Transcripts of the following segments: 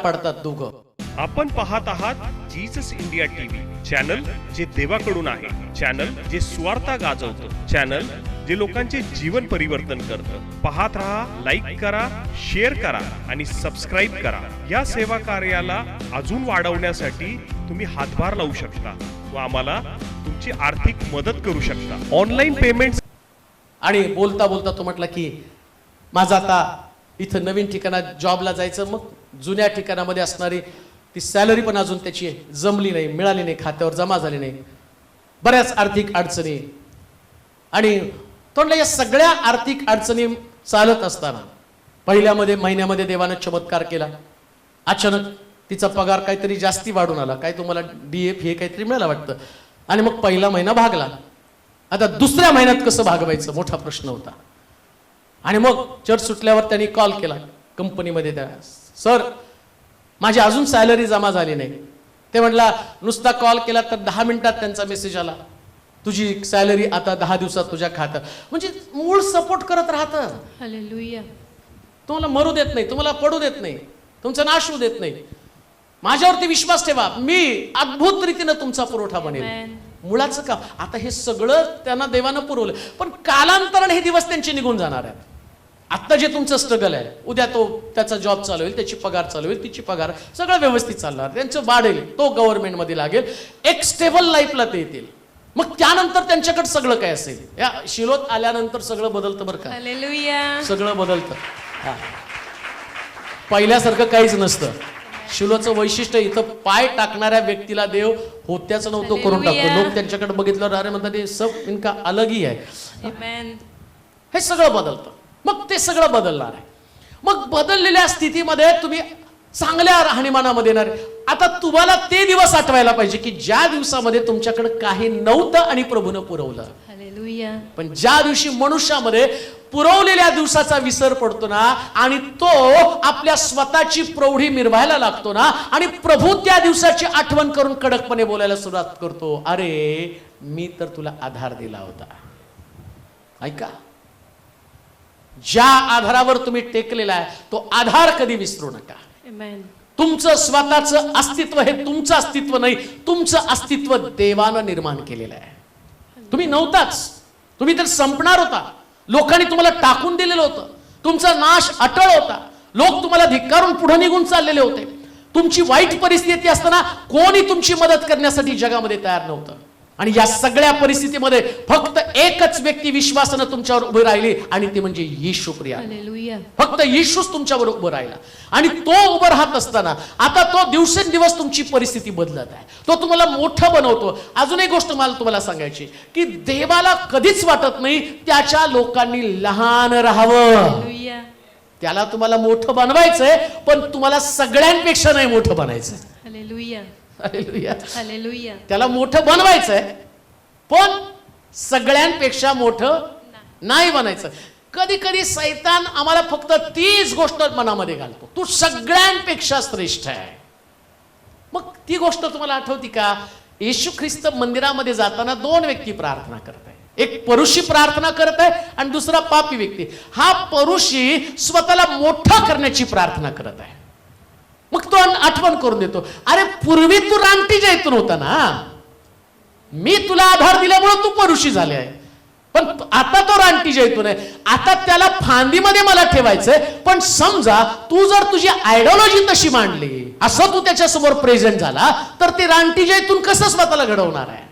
पडतात दोघं. आपण पाहत आहात जीसस इंडिया टीव्ही, चॅनल जे देवाकडून आहे, चॅनल जे स्वार्थ गाजवतं, चॅनल जे लोकांचे जीवन परिवर्तन करतं. पाहत रहा, लाईक करा, शेअर करा आणि सबस्क्राईब करा. या सेवा कार्याला अजून वाढवण्यासाठी तुम्ही हातभार लावू शकता व आम्हाला तुमची आर्थिक मदत करू शकता. Online payment. आणि बोलता बोलता तो म्हटला की माझा आता इथं नवीन ठिकाणात जॉबला जायचं, मग जुन्या ठिकाणामध्ये असणारी ती सॅलरी पण अजून त्याची जमली नाही, मिळाली नाही, खात्यावर जमा झाली नाही, बऱ्याच आर्थिक अडचणी. आणि तोंडला या सगळ्या आर्थिक अडचणी चालत असताना पहिल्या महिन्यामध्ये देवानं चमत्कार केला. अचानक तिचा पगार काहीतरी जास्ती वाढून आला, काय तुम्हाला DF हे काहीतरी मिळालं वाटतं. आणि मग पहिला महिना भागला. आता दुसऱ्या महिन्यात कसं भागवायचं मोठा प्रश्न होता. आणि मग चर्च सुटल्यावर त्यांनी कॉल केला कंपनीमध्ये, त्या सर माझी अजून सॅलरी जमा झाली नाही. ते म्हटला नुसता कॉल केला तर 10 मिनिटात त्यांचा मेसेज आला, तुझी सॅलरी आता 10 दिवसात तुझ्या खात्यात. म्हणजे मूळ सपोर्ट करत राहतं. हालेलुया. तुम्हाला मरू देत नाही, तुम्हाला पडू देत नाही, तुमचा नाश होऊ देत नाही. माझ्यावरती विश्वास ठेवा, मी अद्भुत रीतीने तुमचा पुरवठा बनेल. मुळाचं काम. आता हे सगळं त्यांना देवानं पुरवलं, पण कालांतराने हे दिवस त्यांचे निघून जाणार आहेत. आता जे तुमचं स्ट्रगल आहे, उद्या तो त्याचा जॉब चालू होईल, त्याची पगार चालू होईल, तिची पगार सगळं व्यवस्थित चालणार, त्यांचं वाढेल, तो गव्हर्नमेंट मध्ये लागेल, एक स्टेबल लाईफला ते येतील. मग त्यानंतर त्यांच्याकडे सगळं काय असेल. या शिलोत आल्यानंतर सगळं बदलतं बरं का. हालेलुया. सगळं बदलतं. पहिल्यासारखं काहीच नसतं. शिलोचं वैशिष्ट्य इथं पाय टाकणाऱ्या व्यक्तीला देव होत्याच नव्हतं करून टाकतो. लोक त्यांच्याकडे बघितल्यावर अरे म्हणतात हे सब इनका अलग ही आहे. हे सगळं बदलतं. मग ते सगळं बदलणार आहे. मग बदललेल्या स्थितीमध्ये तुम्ही चांगल्या राहणीमानामध्ये येणार. आता तुम्हाला ते दिवस आठवायला पाहिजे की ज्या दिवसामध्ये तुमच्याकडे काही नव्हतं आणि प्रभूनं पुरवलं. हालेलुया. पण ज्या दिवशी मनुष्यामध्ये पुरवलेल्या दिवसाचा विसर पडतो ना, आणि तो आपल्या स्वतःची प्रौढी मिरवायला लागतो ना, आणि प्रभू त्या दिवसाची आठवण करून कडकपणे बोलायला सुरुवात करतो, अरे मी तर तुला आधार दिला होता. ऐका, ज्या आधारावर तुम्ही टेकलेला आहे तो आधार कधी विसरू नका. तुमचं स्वतःचं अस्तित्व हे तुमचं अस्तित्व नाही, तुमचं अस्तित्व देवानं निर्माण केलेलं आहे. तुम्ही नव्हताच, तुम्ही तर संपणार होता. लोकांनी तुम्हाला टाकून दिलेलं होतं. तुमचा नाश अटळ होता. लोक तुम्हाला धिक्कारून पुढे निघून चाललेले होते. तुमची वाईट परिस्थिती असताना कोणी तुमची मदत करण्यासाठी जगामध्ये तयार नव्हतं. आणि या सगळ्या परिस्थितीमध्ये फक्त एकच व्यक्ती विश्वासानं तुमच्यावर उभी राहिली, आणि ती म्हणजे येशू प्रिया. फक्त येशूच तुमच्यावर उभं राहिला. आणि तो उभं राहत असताना आता तो दिवसेंदिवस तुमची परिस्थिती बदलत आहे. तो तुम्हाला मोठं बनवतो. अजून एक गोष्ट मला तुम्हाला सांगायची की देवाला कधीच वाटत नाही त्याच्या लोकांनी लहान राहावं. त्याला तुम्हाला मोठं बनवायचंय, पण तुम्हाला सगळ्यांपेक्षा नाही मोठं बनायचंय. हालेलुया. हालेलुया. हालेलुया. त्याला मोठं बनवायचंय, पण सगळ्यांपेक्षा मोठं नाही बनायचं. कधी कधी सैतान आम्हाला फक्त तीच गोष्ट मनामध्ये घालतो, तू सगळ्यांपेक्षा श्रेष्ठ आहे. मग ती गोष्ट तुम्हाला आठवती का? येशू ख्रिस्त मंदिरामध्ये जाताना 2 व्यक्ती प्रार्थना करत आहे. एक परुषी प्रार्थना करत आहे आणि दुसरा पापी व्यक्ती. हा परुषी स्वतःला मोठा करण्याची प्रार्थना करत आहे. मग तो आठवण करून देतो, अरे पूर्वी तू रानटी जैतून होता ना, मी तुला आधार दिल्यामुळे तू परुषी झाले आहे, पण आता तो रानटी जैतून आहे. आता त्याला फांदीमध्ये मला ठेवायचंय, पण समजा तू जर तुझी आयडियोलॉजी तशी मांडली, असं तू त्याच्यासमोर प्रेझेंट झाला, तर ते रानटी जैतून कसं स्वतःला घडवणार आहे?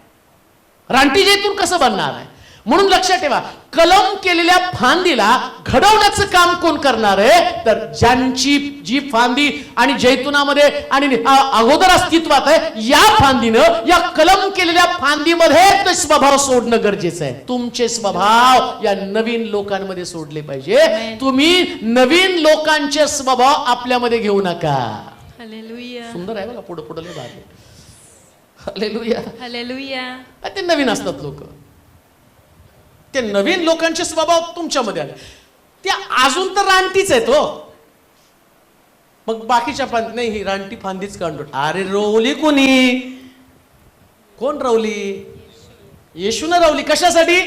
रानटी जैतून कसं बनणार आहे? म्हणून लक्षात ठेवा, कलम केलेल्या फांदीला घडवण्याचं काम कोण करणार आहे? तर ज्यांची जी फांदी आणि जैतुनामध्ये आणि अगोदर अस्तित्वात आहे, या फांदीनं या कलम केलेल्या फांदीमध्ये स्वभाव सोडणं गरजेचं आहे. तुमचे स्वभाव या नवीन लोकांमध्ये सोडले पाहिजे. तुम्ही नवीन लोकांचे स्वभाव आपल्यामध्ये घेऊ नका. हालेलुया. सुंदर आहे बघा, पुढे पुढे लय भारी. हालेलुया. हालेलुया. ते नवीन असतात लोक, ते नवीन लोकांचे स्वभाव तुमच्यामध्ये आले. ते अजून तर रानटीच आहेत हो. मग बाकीच्या फांदी नाही, ही रानटी फांदीच काढून, अरे रोवली कोणी? कोण रवली? येशूनं रवली. कशासाठी?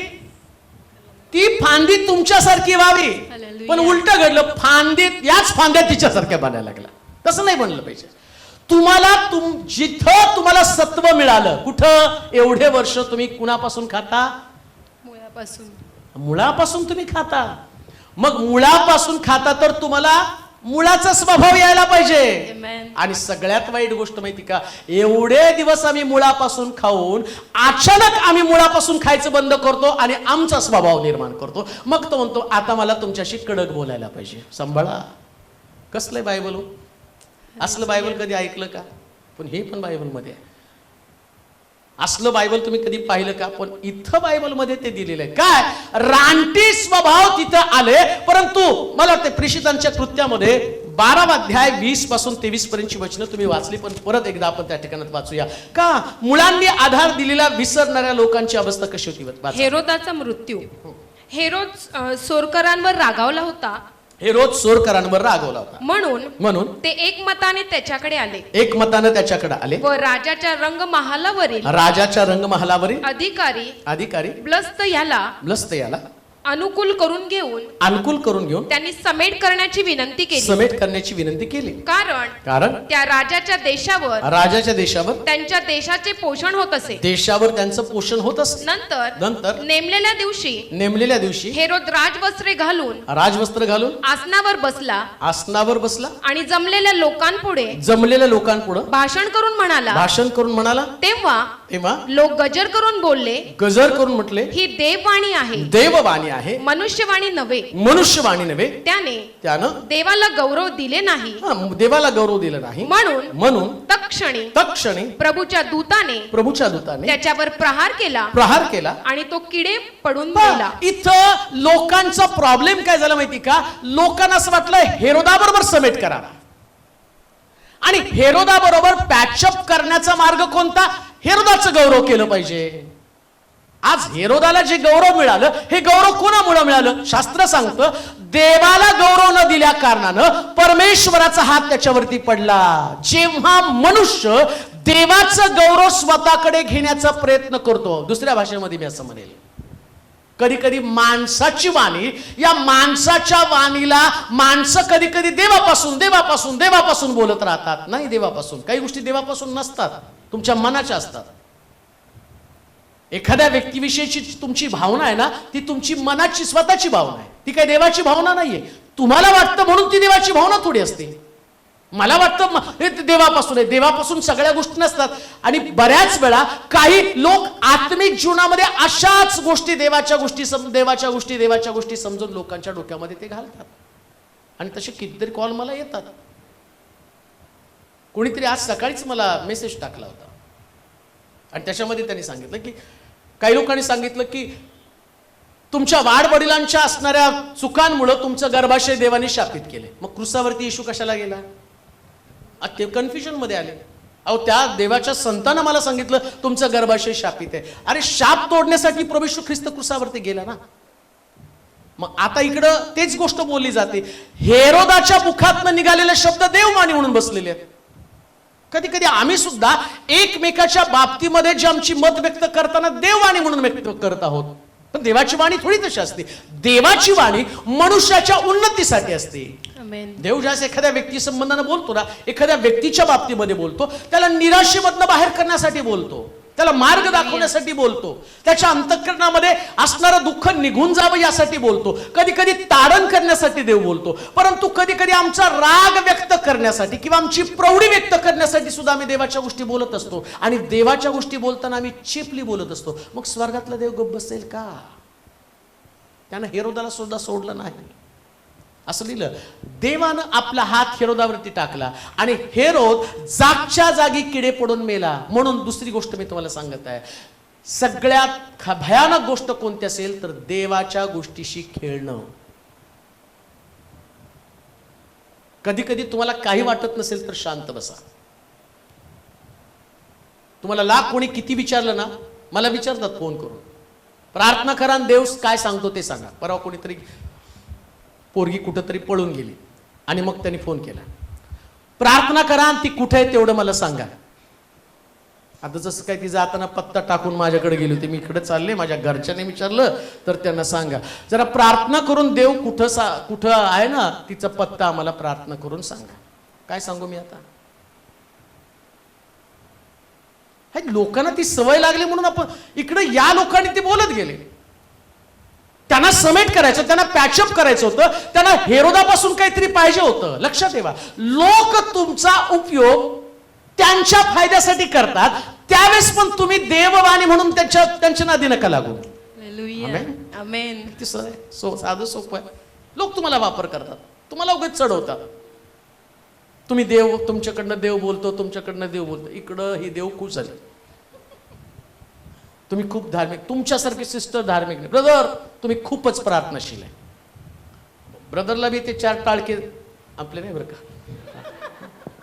ती फांदी तुमच्यासारखी व्हावी. पण उलट घडलं, फांदीत याच फांद्या तिच्यासारख्या बनायला लागल्या. तसं नाही बनलं पाहिजे. तुम्हाला जिथं तुम्हाला सत्व मिळालं, कुठं एवढे वर्ष तुम्ही कुणापासून खाता? मुळापासून. मुळापासून तुम्ही खाता. मग मुळापासून खाता तर तुम्हाला मुळाचा स्वभाव यायला पाहिजे. Amen. आणि सगळ्यात वाईट गोष्ट माहिती का, एवढे दिवस आम्ही मुळापासून खाऊन अचानक आम्ही मुळापासून खायचं बंद करतो आणि आमचा स्वभाव निर्माण करतो. मग तो म्हणतो आता मला तुमच्याशी कडक बोलायला पाहिजे. सांभाळा. कसलंय बायबल? असलं बायबल कधी ऐकलं का? पण हे पण बायबलमध्ये आहे. असलं बायबल तुम्ही कधी पाहिलं का? पण इथं बायबलमध्ये ते दिलेलं आहे. काय रानटी स्वभाव तिथं आले. परंतु मला वाटतं प्रेषितांच्या कृत्यामध्ये 12 अध्याय 20 पासून 23 पर्यंतची वचनं तुम्ही वाचली, पण परत एकदा आपण त्या ठिकाणात वाचूया. का मुलांनी आधार दिलेला विसरणाऱ्या लोकांची अवस्था कशी होती? वाचा. हेरोदाचा मृत्यू. हेरोद सोरकरांवर रागावला होता. हेरोद सोरकरांवर रागवला होता. म्हणून ते एकमताने त्याच्याकडे आले एकमतानं त्याच्याकडे आले व राजाच्या रंगमहालावरील रंगमहालावरील अधिकारी ब्लस्त याला अनुकूल करून घेऊन त्यांनी समेट करण्याची विनंती केली. कारण त्या राजाच्या देशावर त्यांच्या देशाचे पोषण होत असे. देशावर त्यांचं पोषण होत असे. नंतर नेमलेल्या दिवशी हेरोद राजवस्त्र घालून आसनावर बसला आणि जमलेल्या लोकांपुढे भाषण करून म्हणाला. तेव्हा लोक गजर करून म्हटले, ही देववाणी आहे, मनुष्यवाणी नव्हे. त्यानं देवाला गौरव दिले नाही. म्हणून तत्क्षणी प्रभूच्या दूताने त्याच्यावर प्रहार केला आणि तो किडे पडून गेला. इथं लोकांचा प्रॉब्लेम काय झाला माहिती का? लोकांना असं वाटलं हेरोदाबरोबर समेट करावा आणि हेरोदाबरोबर पॅचअप करण्याचा मार्ग कोणता? हेरोदाचं गौरव केलं पाहिजे. आज हेरोदाला जे गौरव मिळालं, हे गौरव कोणामुळे मिळालं? शास्त्र सांगतं देवाला गौरव न दिल्या कारणानं परमेश्वराचा हात त्याच्यावरती पडला. जेव्हा मनुष्य देवाचं गौरव स्वतःकडे घेण्याचा प्रयत्न करतो, दुसऱ्या भाषेमध्ये मी असं म्हणेल, कधी कधी माणसाची वाणी, या माणसाच्या वाणीला माणसं कधी कधी देवापासून बोलत राहतात. नाही, देवापासून काही गोष्टी देवापासून नसतात, तुमच्या मनाच्या असतात. एखाद्या व्यक्तीविषयीची तुमची भावना आहे ना, ती तुमची मनाची स्वतःची भावना आहे, ती काही देवाची भावना नाहीये. तुम्हाला वाटतं म्हणून ती देवाची भावना थोडी असते. मला वाटतं हे देवापासून आहे. देवापासून सगळ्या गोष्टी नसतात. आणि बऱ्याच वेळा काही लोक आत्मिक जीवनामध्ये अशाच गोष्टी देवाच्या गोष्टी समजून लोकांच्या डोक्यामध्ये ते घालतात. आणि तसे कितीतरी कॉल मला येतात. कोणीतरी आज सकाळीच मला मेसेज टाकला होता आणि त्याच्यामध्ये त्यांनी सांगितलं की काही लोकांनी सांगितलं की तुमच्या वाडवडिलांच्या असणाऱ्या चुकांमुळे तुमचं गर्भाशय देवाने शापित केले. मग क्रूसावरती येशू कशाला गेला? ते कन्फ्युजन मध्ये आले. अहो, त्या देवाच्या संतानं मला सांगितलं तुमचं गर्भाशय शापित आहे. अरे, शाप तोडण्यासाठी प्रभू येशू ख्रिस्त क्रूसावरती गेला ना. मग आता इकडं तेच गोष्ट बोलली जाते. हेरोदाच्या मुखातनं निघालेले शब्द देववाणी म्हणून बसलेले आहेत. कधी कधी आम्ही सुद्धा एकमेकाच्या बाबतीमध्ये जे आमची मत व्यक्त करताना देववाणी म्हणून व्यक्त करत आहोत. पण देवाची वाणी थोडी तशी असते. देवाची वाणी मनुष्याच्या उन्नतीसाठी असते. देव ज्यास एखाद्या व्यक्ती संबंधानं बोलतो ना, एखाद्या व्यक्तीच्या बाबतीमध्ये बोलतो, त्याला निराशेमधनं बाहेर करण्यासाठी बोलतो, त्याला मार्ग दाखवण्यासाठी बोलतो, त्याच्या अंतःकरणामध्ये असणारं दुःख निघून जावं यासाठी बोलतो, कधी कधी ताडण करण्यासाठी देव बोलतो. परंतु कधी कधी आमचा राग व्यक्त करण्यासाठी किंवा आमची प्रौढी व्यक्त करण्यासाठी सुद्धा आम्ही देवाच्या गोष्टी बोलत असतो. आणि देवाच्या गोष्टी बोलताना आम्ही चिपली बोलत असतो. मग स्वर्गातला देव गप्प बसेल का? त्यानं हेरोदाला सुद्धा सोडलं नाही. असं लिहिलं, देवानं आपला हात हेरोदावरती टाकला आणि हेरोद जागच्या जागी किडे पडून मेला. म्हणून दुसरी गोष्ट मी तुम्हाला सांगत आहे, सगळ्यात भयानक गोष्ट कोणती असेल तर देवाच्या गोष्टीशी खेळणं. कधी कधी तुम्हाला काही वाटत नसेल तर शांत बसा. तुम्हाला लाख कोणी किती विचारलं ना, मला विचारतात फोन करून, प्रार्थना करा आणि देव काय सांगतो ते सांगा. परवा कोणीतरी पोरगी कुठंतरी पळून गेली आणि मग त्यांनी फोन केला, प्रार्थना करा आणि ती कुठे आहे तेवढं मला सांगा. आता जसं काय ती जाताना पत्ता टाकून माझ्याकडे गेली होती, मी इकडे चालले, माझ्या घरच्याने विचारलं तर त्यांना सांगा जरा प्रार्थना करून देव कुठं आहे ना, तिचा पत्ता आम्हाला प्रार्थना करून सांगा. काय सांगू मी आता? लोकांना ती सवय लागली म्हणून आपण इकडे या लोकांनी ते बोलत गेले. त्यांना समेट करायचं, त्यांना पॅचअप करायचं होतं, त्यांना हेरोदापासून काहीतरी पाहिजे होतं. लक्षात ठेवा, लोक तुमचा उपयोग त्यांच्या फायद्यासाठी करतात, त्यावेळेस पण तुम्ही देववाणी म्हणून त्यांच्या नादी नका लागू. आमेन. किती साधं सोपं आहे. लोक तुम्हाला वापर करतात, तुम्हाला उगाच चढवतात. तुम्ही देव, तुमच्याकडनं देव बोलतो, तुमच्याकडनं देव बोलतो, इकडं ही देव खुश झाली, तुम्ही खूप धार्मिक, तुमच्यासारखी सिस्टर धार्मिक नाही. ब्रदर तुम्ही खूपच प्रार्थनाशील आहे. ब्रदरला बी ते 4 टाळके आपले नाही बरं का,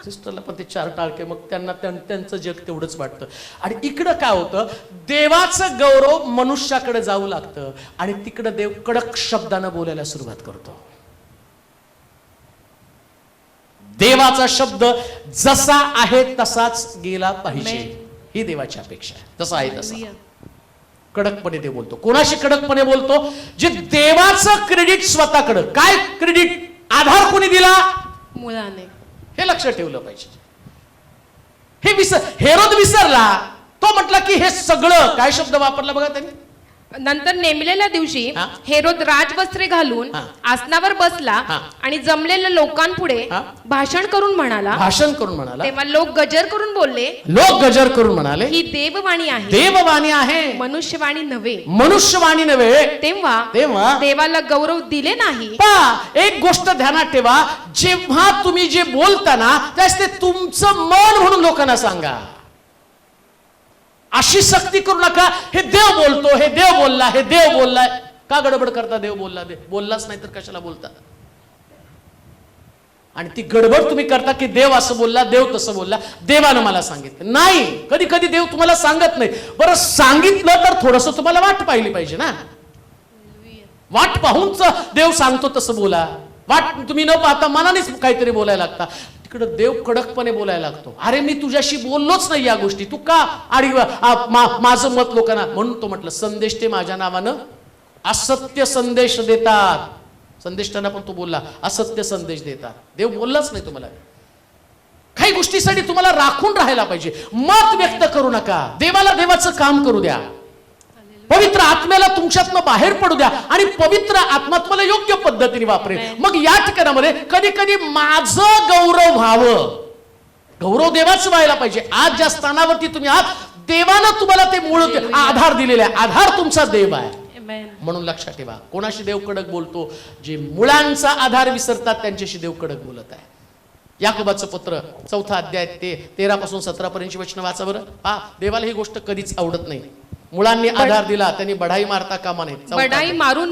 सिस्टरला पण ते 4 टाळके, मग त्यांना त्यांचं जग तेवढंच वाटतं. आणि इकडं काय होतं, देवाचं गौरव मनुष्याकडे जाऊ लागतं आणि तिकडं देव कडक शब्दानं बोलायला सुरुवात करतो. देवाचा शब्द जसा आहे तसाच गेला पाहिजे, ही देवाची अपेक्षा आहे. जसा आहे तसा कडकपणे ते बोलतो. कोणाशी कडकपणे बोलतो? जे देवाचं क्रेडिट स्वतःकडे. काय क्रेडिट? आधार कोणी दिला? मुळाने. हे लक्षात ठेवलं पाहिजे. हे हेरोद विसरला. तो म्हटला की हे सगळं, काय शब्द वापरला बघा त्यांनी, नंतर नेमलेल्या दिवशी हेरोद राजवस्त्रे घालून आसनावर बसला आणि जमलेल्या लोकांपुढे भाषण करून म्हणाला. तेव्हा लोक गजर करून बोलले, ही देववाणी आहे, मनुष्यवाणी नव्हे. तेव्हा देवाला गौरव दिले नाही. एक गोष्ट ध्यानात ठेवा, जेव्हा तुम्ही जे बोलता ना त्यास ते तुमचं मन म्हणून लोकांना सांगा. अशी सक्ती करू नका, हे देव बोलतो, हे देव बोलला, हे देव बोललाय. का गडबड करता? देव बोलला, बोललाच नाही तर कशाला बोलता? आणि ती गडबड तुम्ही करता की देव असं बोलला, देव तसं बोलला, देवानं मला सांगितलं. नाही, कधी कधी देव तुम्हाला सांगत नाही. बरं सांगितलं तर थोडस तुम्हाला वाट पाहिली पाहिजे ना. वाट पाहूनच देव सांगतो तसं बोला. वाट तुम्ही न पाहता मनानेच काहीतरी बोलायला लागता. तिकडे देव कडकपणे बोलायला लागतो. अरे मी तुझ्याशी बोललोच नाही या गोष्टी, तू का आणि माझं मत लोकांना. म्हणून तो म्हटलं, संदेश ते माझ्या नावानं असत्य संदेश देतात. संदेष्टांना पण तो बोलला, असत्य संदेश देतात. देव बोललाच नाही तुम्हाला. काही गोष्टीसाठी तुम्हाला राखून राहायला पाहिजे. मत व्यक्त करू नका. देवाला देवाचं काम करू द्या. पवित्र आत्म्याला तुमच्यातनं बाहेर पडू द्या आणि पवित्र आत्मा तुम्हाला योग्य पद्धतीने वापरेल. मग या ठिकाणामध्ये कधी कधी माझं गौरव व्हावं. गौरव देवाचं व्हायला पाहिजे. आज ज्या स्थानावरती तुम्ही आहात, देवानं तुम्हाला ते मूळ आधार दिलेला आहे. आधार तुमचा देव आहे. म्हणून लक्षात ठेवा, कोणाशी देव कडक बोलतो? जे मुळांचा आधार विसरतात त्यांच्याशी देव कडक बोलत आहे. याकोबाचं पत्र 4 अध्याय 13 पासून 17 पर्यंतची वचनं वाचा बरं. देवाला ही गोष्ट कधीच आवडत नाही. मुळांनी आधार दिला, त्यांनी बढाई मारता कामा नये. बढाई मारू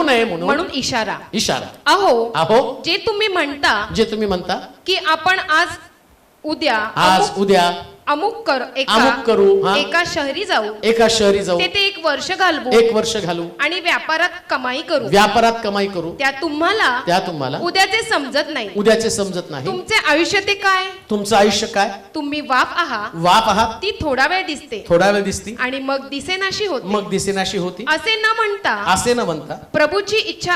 नये म्हणून इशारा. अहो जे तुम्ही म्हणता की आपण आज उद्या अमुक करू, एका शहरी जाऊ, तेथे 1 वर्ष घालवू आणि व्यापारात कमाई करू. त्या तुम्हाला उद्याचे समजत नाही. तुमचे आयुष्य ते काय? तुमचं आयुष्य काय? तुम्ही वाफ आहात. ती थोडा वेळ दिसते आणि मग दिसेनाशी होती. असे न म्हणता प्रभूची इच्छा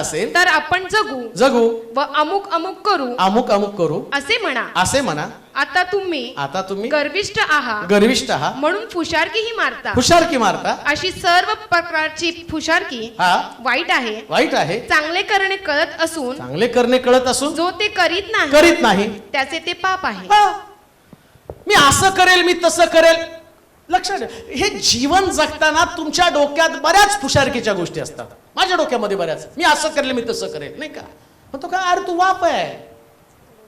असेल तर आपण जगू व अमुक करू असे म्हणा. आता तुम्ही गर्विष्ठ आहात म्हणून फुशारकी मारता. अशी सर्व प्रकारची फुशारकी वाईट आहे. चांगले करणे कळत असून जो ते करीत नाही त्याचे ते पाप आहे. मी असं करेल, मी तसं करेल. लक्षात, हे जीवन जगताना तुमच्या डोक्यात बऱ्याच फुशारकीच्या गोष्टी असतात. माझ्या डोक्यामध्ये बऱ्याच, मी असं करेल, मी तसं करेल, नाही का? म्हणतो का, अरे तू वाप आहे,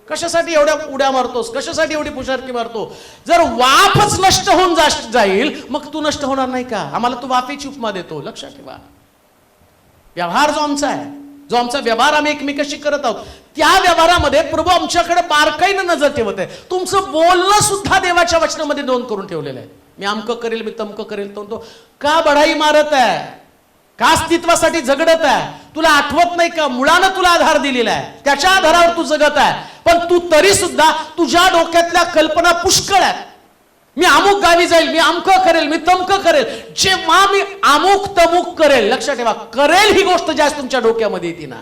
कशासाठी एवढ्या उड्या मारतोस, कशासाठी एवढी पुशारकी मारतो? जर वाफच नष्ट होऊन जाईल मग तू नष्ट होणार नाही का? आम्हाला तू वाफेची उपमा देतो. लक्षात ठेवा, व्यवहार जो आमचा व्यवहार आम्ही एकमेकाशी करत आहोत, त्या व्यवहारामध्ये प्रभू आमच्याकडे बारकाईनं नजर ठेवत आहे. तुमचं बोलणं सुद्धा देवाच्या वचनामध्ये नोंद करून ठेवलेलं आहे. मी अमकं करेल, मी तमकं करेल. तो का बढाई मारत आहे? का अस्तित्वासाठी झगडत आहे? तुला आठवत नाही का मुळानं तुला आधार दिलेला आहे, त्याच्या आधारावर तू जगत आहे. पण तू तरी सुद्धा तुझ्या डोक्यातल्या कल्पना पुष्कळ आहेत. मी अमुक गावी जाईल, मी अमकं करेल, मी तमकं करेल. जेव्हा मी अमुक तमुक करेल, लक्षात ठेवा, करेल ही गोष्ट जास्त तुमच्या डोक्यामध्ये येते ना,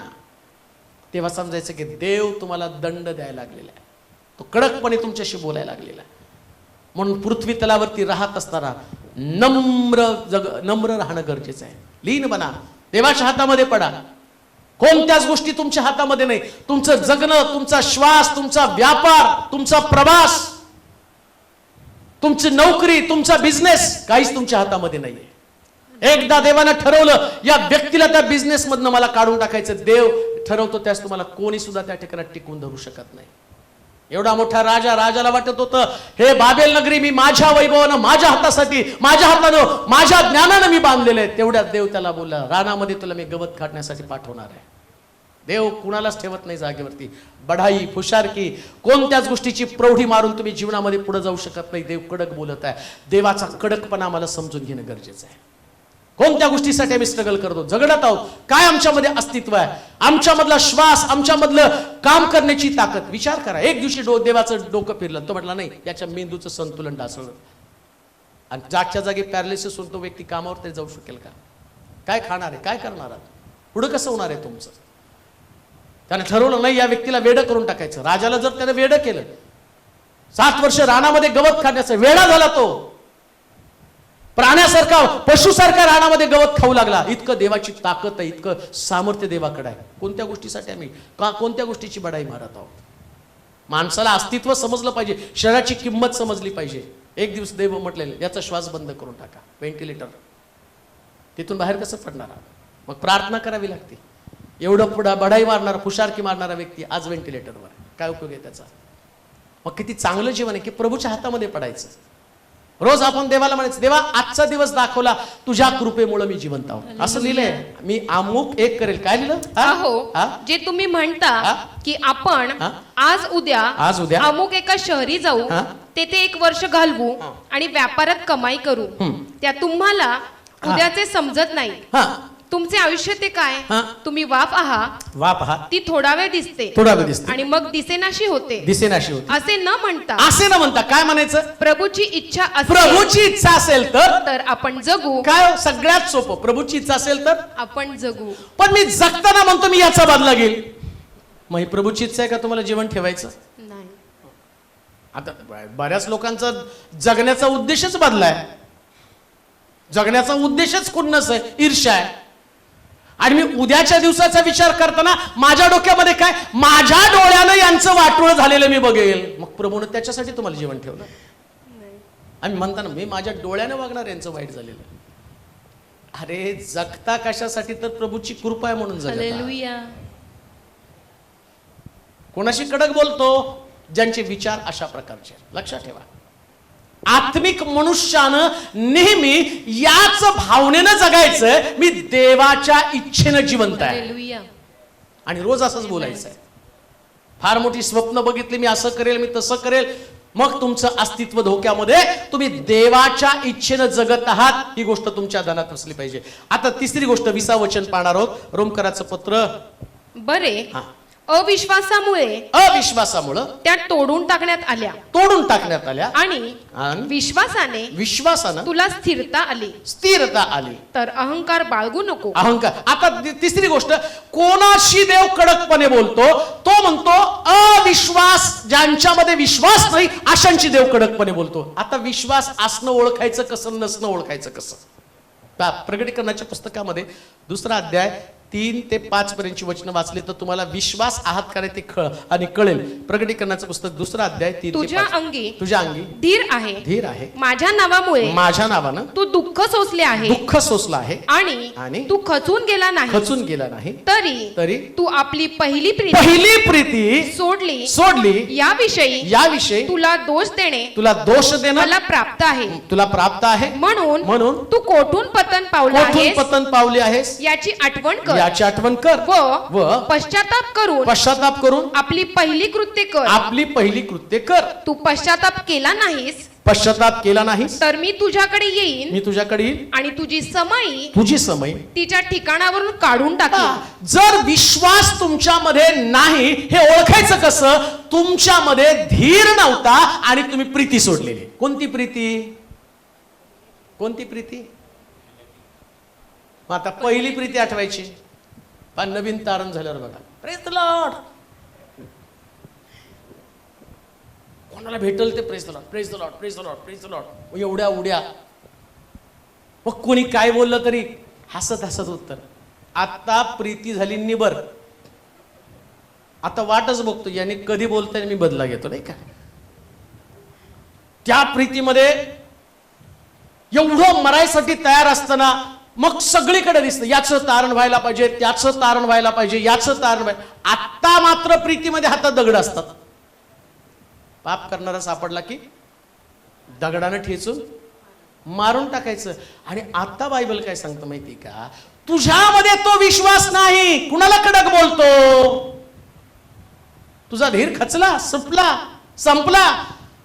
तेव्हा समजायचं की देव तुम्हाला दंड द्यायला लागलेला आहे, तो कडकपणे तुमच्याशी बोलायला लागलेला आहे. म्हणून पृथ्वी तलावरती राहत असताना नम्र राहणं गरजेचं आहे. लीन बना, देवाच्या हातामध्ये पडा. कोणत्याच गोष्टी तुमच्या हातामध्ये नाही. तुमचं जगणं, तुमचा श्वास, तुमचा व्यापार, तुमचा प्रवास, तुमची नोकरी, तुमचा बिझनेस काहीच तुमच्या हातामध्ये नाहीये. एकदा देवानं ठरवलं या व्यक्तीला त्या बिझनेस मधनं मला काढून टाकायचं, देव ठरवतो त्यास तुम्हाला कोणी सुद्धा त्या ठिकाणी टिकून धरू शकत नाही. एवढा मोठा राजाला वाटत होतं हे बाबेल नगरी मी माझ्या वैभवानं, माझ्या हातासाठी, माझ्या हातानं, माझ्या ज्ञानानं मी बांधलेलं आहे. तेवढ्यात देव त्याला बोलला, रानामध्ये तुला मी गवत काढण्यासाठी पाठवणार आहे. देव कुणालाच ठेवत नाही जागेवरती. बढाई, फुशारकी, कोणत्याच गोष्टीची प्रौढी मारून तुम्ही जीवनामध्ये पुढे जाऊ शकत नाही. देव कडक बोलत आहे. देवाचा कडकपणा आम्हाला समजून घेणं गरजेचं आहे. कोणत्या गोष्टीसाठी आम्ही स्ट्रगल करतो, जगडत आहोत, काय आमच्यामध्ये अस्तित्व आहे, आमच्यामधला श्वास, आमच्यामधलं काम करण्याची ताकद. विचार करा. एक दिवशी देवाचं डोकं फिरलं, तो म्हटला नाही याच्या मेंदूचं संतुलन ढासळलं आणि जागच्या जागी पॅरालिसिस होऊन तो व्यक्ती कामावर तरी जाऊ शकेल का? काय खाणार आहे, काय करणार आहे, पुढे कसं होणार आहे तुमचं? त्याने ठरवलं नाही या व्यक्तीला वेडं करून टाकायचं. राजाला जर त्याने वेडं केलं, 7 वर्ष रानामध्ये गवत खाण्याचा वेडा झाला, तो प्राण्यासारखा, पशुसारखा रानामध्ये गवत खाऊ लागला. इतकं देवाची ताकद आहे, इतकं सामर्थ्य देवाकडे आहे. कोणत्या गोष्टीसाठी आम्ही कोणत्या गोष्टीची बढाई मारत आहोत? माणसाला अस्तित्व समजलं पाहिजे, शरीराची किंमत समजली पाहिजे. एक दिवस देव म्हटलेले याचा श्वास बंद करून टाका, व्हेंटिलेटर, तिथून बाहेर कसं पडणार? मग प्रार्थना करावी लागते. एवढं बढाई मारणारा, फुशारकी मारणारा व्यक्ती आज व्हेंटिलेटरवर, काय उपयोग आहे त्याचा? मग किती चांगलं जीवन आहे की प्रभूच्या हातामध्ये पडायचं. रोज आपण देवाला म्हणायचं, देवा आजचा दिवस दाखवला तुझ्या कृपेमुळे मी जिवंत आहो. असं लिहिलंय, मी अमुक एक करेल. काय लिहिलं? जे तुम्ही म्हणता की आपण आज उद्या अमुक एका शहरी जाऊ, तेथे 1 वर्ष घालवू आणि व्यापारात कमाई करू, त्या तुम्हाला उद्याचे समजत नाही. तुमचे आयुष्य ते काय? तुम्ही वाफ आहात, ती थोडा वेळ दिसते आणि मग दिसेनाशी होते. असे न म्हणता काय म्हणायचं? प्रभूची इच्छा असेल तर आपण जगू. काय सगळ्यात सोपं, प्रभूची इच्छा असेल तर आपण जगू. पण मी जगताना म्हणतो मी याचा बदला घेईल. मग ही प्रभूची इच्छा आहे का तुम्हाला जीवन ठेवायचं? नाही. आता बऱ्याच लोकांचा जगण्याचा उद्देशच बदलाय. जगण्याचा उद्देशच खुन्नस आहे, ईर्ष्या आहे. आणि मी उद्याच्या दिवसाचा विचार करताना माझ्या डोक्यामध्ये काय, माझ्या डोळ्यानं यांचं वाटोळ झालेलं मी बघेल. मग प्रभूने त्याच्यासाठी तुम्हाला जीवन ठेवलं. आम्ही म्हणताना मी माझ्या डोळ्यानं वागणार यांचं वाईट झालेलं. अरे जगता कशासाठी? तर प्रभूची कृपा आहे म्हणून जगता. कोणाशी कडक बोलतो? ज्यांचे विचार अशा प्रकारचे. लक्षात ठेवा, आत्मिक मनुष्यानं नेहमी याच भावनेनं जगायचं, मी देवाच्या इच्छेनं जिवंत आहे. आणि रोज असंच बोलायचं आहे. फार मोठी स्वप्न बघितली, मी असं करेल, मी तसं करेल, मग तुमचं अस्तित्व धोक्यामध्ये. तुम्ही देवाच्या इच्छेनं जगत आहात, ही गोष्ट तुमच्या ध्यानात असली पाहिजे. आता तिसरी गोष्ट, 20 वचन पाहणार आहोत, रोमकराचं पत्र. बरे, अविश्वासामुळे त्या तोडून टाकण्यात आल्या आणि विश्वासाने तुला स्थिरता आली. तर अहंकार बाळगू नको. आता तिसरी गोष्ट, कोणाशी देव कडकपणे बोलतो? तो म्हणतो अविश्वास, ज्यांच्यामध्ये विश्वास नाही अशांची देव कडकपणे बोलतो. आता विश्वास असणं ओळखायचं कसं, नसणं ओळखायचं कसं? प्रकटीकरणाच्या पुस्तकामध्ये 2 अध्याय 3 ते 5 पर्यंतची वचनं वाचली तर तुम्हाला विश्वास आहात का ते कळेल. प्रकटीकरणाचं पुस्तक 2 अध्याय 3 ते 5. तुझ्या अंगी धीर आहे. माझ्या नावानं तू दुःख सोसलं आहे आणि तू खचून गेला नाही. तरी तू आपली पहिली प्रीती सोडली. याविषयी तुला दोष देणं मला प्राप्त आहे. म्हणून तू कोठून पतन पावली आहेस याची आठवण कर व पश्चाताप करून आपली पहिली कृत्य कर. तू पश्चाताप केला नाहीस तर मी तुझ्याकडे येईन आणि तुझी समई तिच्या ठिकाणावरून काढून टाकेन. जर विश्वास तुमच्यामध्ये नाही, हे ओळखायचं कसं? तुमच्यामध्ये धीर नव्हता आणि तुम्ही प्रीती सोडलेली. कोणती प्रीती? आता पहिली प्रीती आठवायची, पण नवीन तारण झाल्यावर बघा प्रेज द लॉर्ड. कोणाला भेटल ते praise the Lord, praise the Lord, praise the Lord, praise the Lord. एवढ्या उड्या. मग कोणी काय बोललं तरी हसत हसत उत्तर. आता प्रीती झाली निबर. आता वाटच बघतो याने कधी बोलताय मी बदला घेतो, नाही का. त्या प्रीतीमध्ये एवढं मरायसाठी तयार असताना मग सगळीकडे दिसतं याचं तारण व्हायला पाहिजे, त्याचं तारण व्हायला पाहिजे, याचं तारण व्हायला. आता मात्र प्रीतीमध्ये हातात दगड असतात. पाप करणारा सापडला की दगडानं ठेचून मारून टाकायचं. आणि आता बायबल काय सांगतं माहिती का, तुझ्यामध्ये तो विश्वास नाही. कुणाला कडक बोलतो? तुझा धीर खचला, संपला.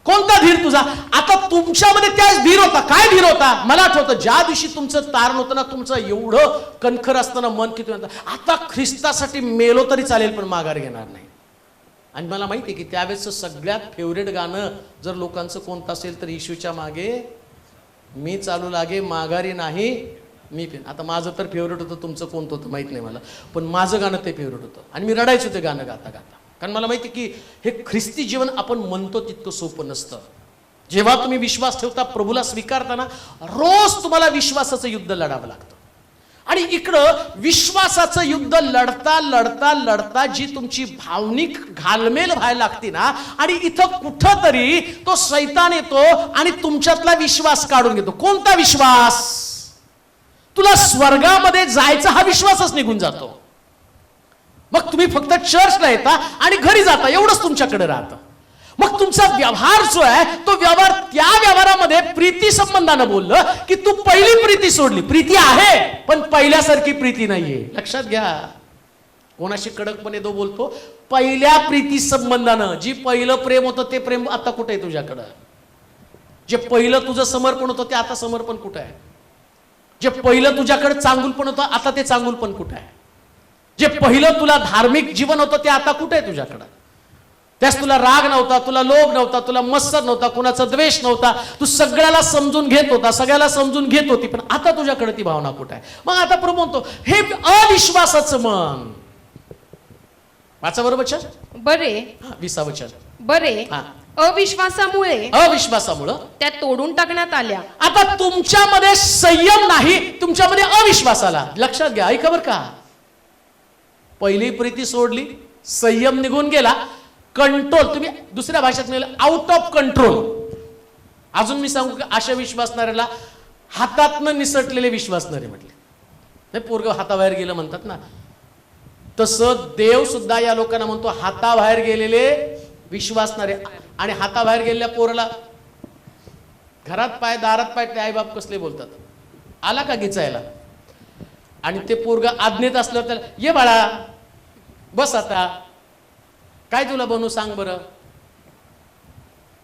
कोणता धीर तुझा? आता तुमच्यामध्ये त्याच धीर होता. काय धीर होता? मला आठवतं ज्या दिवशी तुमचं तारण होतं ना, तुमचं एवढं कणखर असताना मन किती होतं, आता ख्रिस्तासाठी मेलो तरी चालेल पण माघार घेणार नाही. आणि मला माहिती आहे की त्यावेळेचं सगळ्यात फेवरेट गाणं जर लोकांचं कोणतं असेल तर येशूच्या मागे मी चालू लागे, माघारी नाही मी. आता माझं तर फेवरेट होतं, तुमचं कोणतं होतं माहित नाही मला, पण माझं गाणं ते फेवरेट होतं. आणि मी रडायचो ते गाणं गाता गाता. कारण मला माहिती की हे ख्रिस्ती जीवन आपण म्हणतो तितकं सोपं नसतं. जेव्हा तुम्ही विश्वास ठेवता, प्रभूला स्वीकारताना, रोज तुम्हाला विश्वासाचं युद्ध लढावं लागतं. आणि इकडं विश्वासाचं युद्ध लढता लढता लढता जी तुमची भावनिक घालमेल व्हायला लागते ना, आणि इथं कुठं तरी तो शैतान येतो आणि तुमच्यातला विश्वास काढून घेतो. कोणता विश्वास? तुला स्वर्गामध्ये जायचा हा विश्वासच निघून जातो. मग तुम्ही फक्त चर्चला येता आणि घरी जाता, एवढंच तुमच्याकडे राहतं. मग तुमचा व्यवहार जो आहे तो व्यवहार, त्या व्यवहारामध्ये प्रीती संबंधानं बोललं की तू पहिली प्रीती सोडली. प्रीती आहे पण पहिल्यासारखी प्रीती नाहीये. लक्षात घ्या. कोणाशी कडकपणे तो बोलतो? पहिल्या प्रीती संबंधानं. जी पहिलं प्रेम होतं ते प्रेम आता कुठे आहे तुझ्याकडं? जे पहिलं तुझं समर्पण होतं ते आता समर्पण कुठं आहे? जे पहिलं तुझ्याकडे चांगुलपण होतं आता ते चांगुलपण कुठं आहे? जे पहिलं तुला धार्मिक जीवन होतं ते आता कुठे आहे तुझ्याकडं? त्यास तुला राग नव्हता, तुला लोभ नव्हता, तुला मत्सर नव्हता, कुणाचा द्वेष नव्हता. तू सगळ्याला समजून घेत होता, सगळ्याला समजून घेत होती. पण आता तुझ्याकडे ती भावना कुठे आहे? मग आता प्रभू म्हणतो हे अविश्वासाचं मन. 5 वचन बरे, 20 वचन बरे. अविश्वासामुळे त्या तोडून टाकण्यात आल्या. आता तुमच्यामध्ये संयम नाही, तुमच्यामध्ये अविश्वास आला. लक्षात घ्या, ऐका बरं का. पहिली प्रीती सोडली, संयम निघून गेला, कंट्रोल, तुम्ही दुसऱ्या भाषेत मिळेल आउट ऑफ कंट्रोल. अजून मी सांगू की अशा विश्वासणाऱ्याला हातातनं निसटलेले विश्वासणारे म्हटले. नाही, पोरग हाताबाहेर गेलं म्हणतात ना, तसं देव सुद्धा या लोकांना म्हणतो हाताबाहेर गेलेले विश्वासणारे. आणि हाताबाहेर गेलेल्या पोराला घरात पाय दारात पाय ते आईबाप कसले बोलतात, आला का गिचायला? आणि ते पोरग आज्ञेत असल्यावर त्याला ये बाळा बस, आता काय तुला बनवू सांग बरं,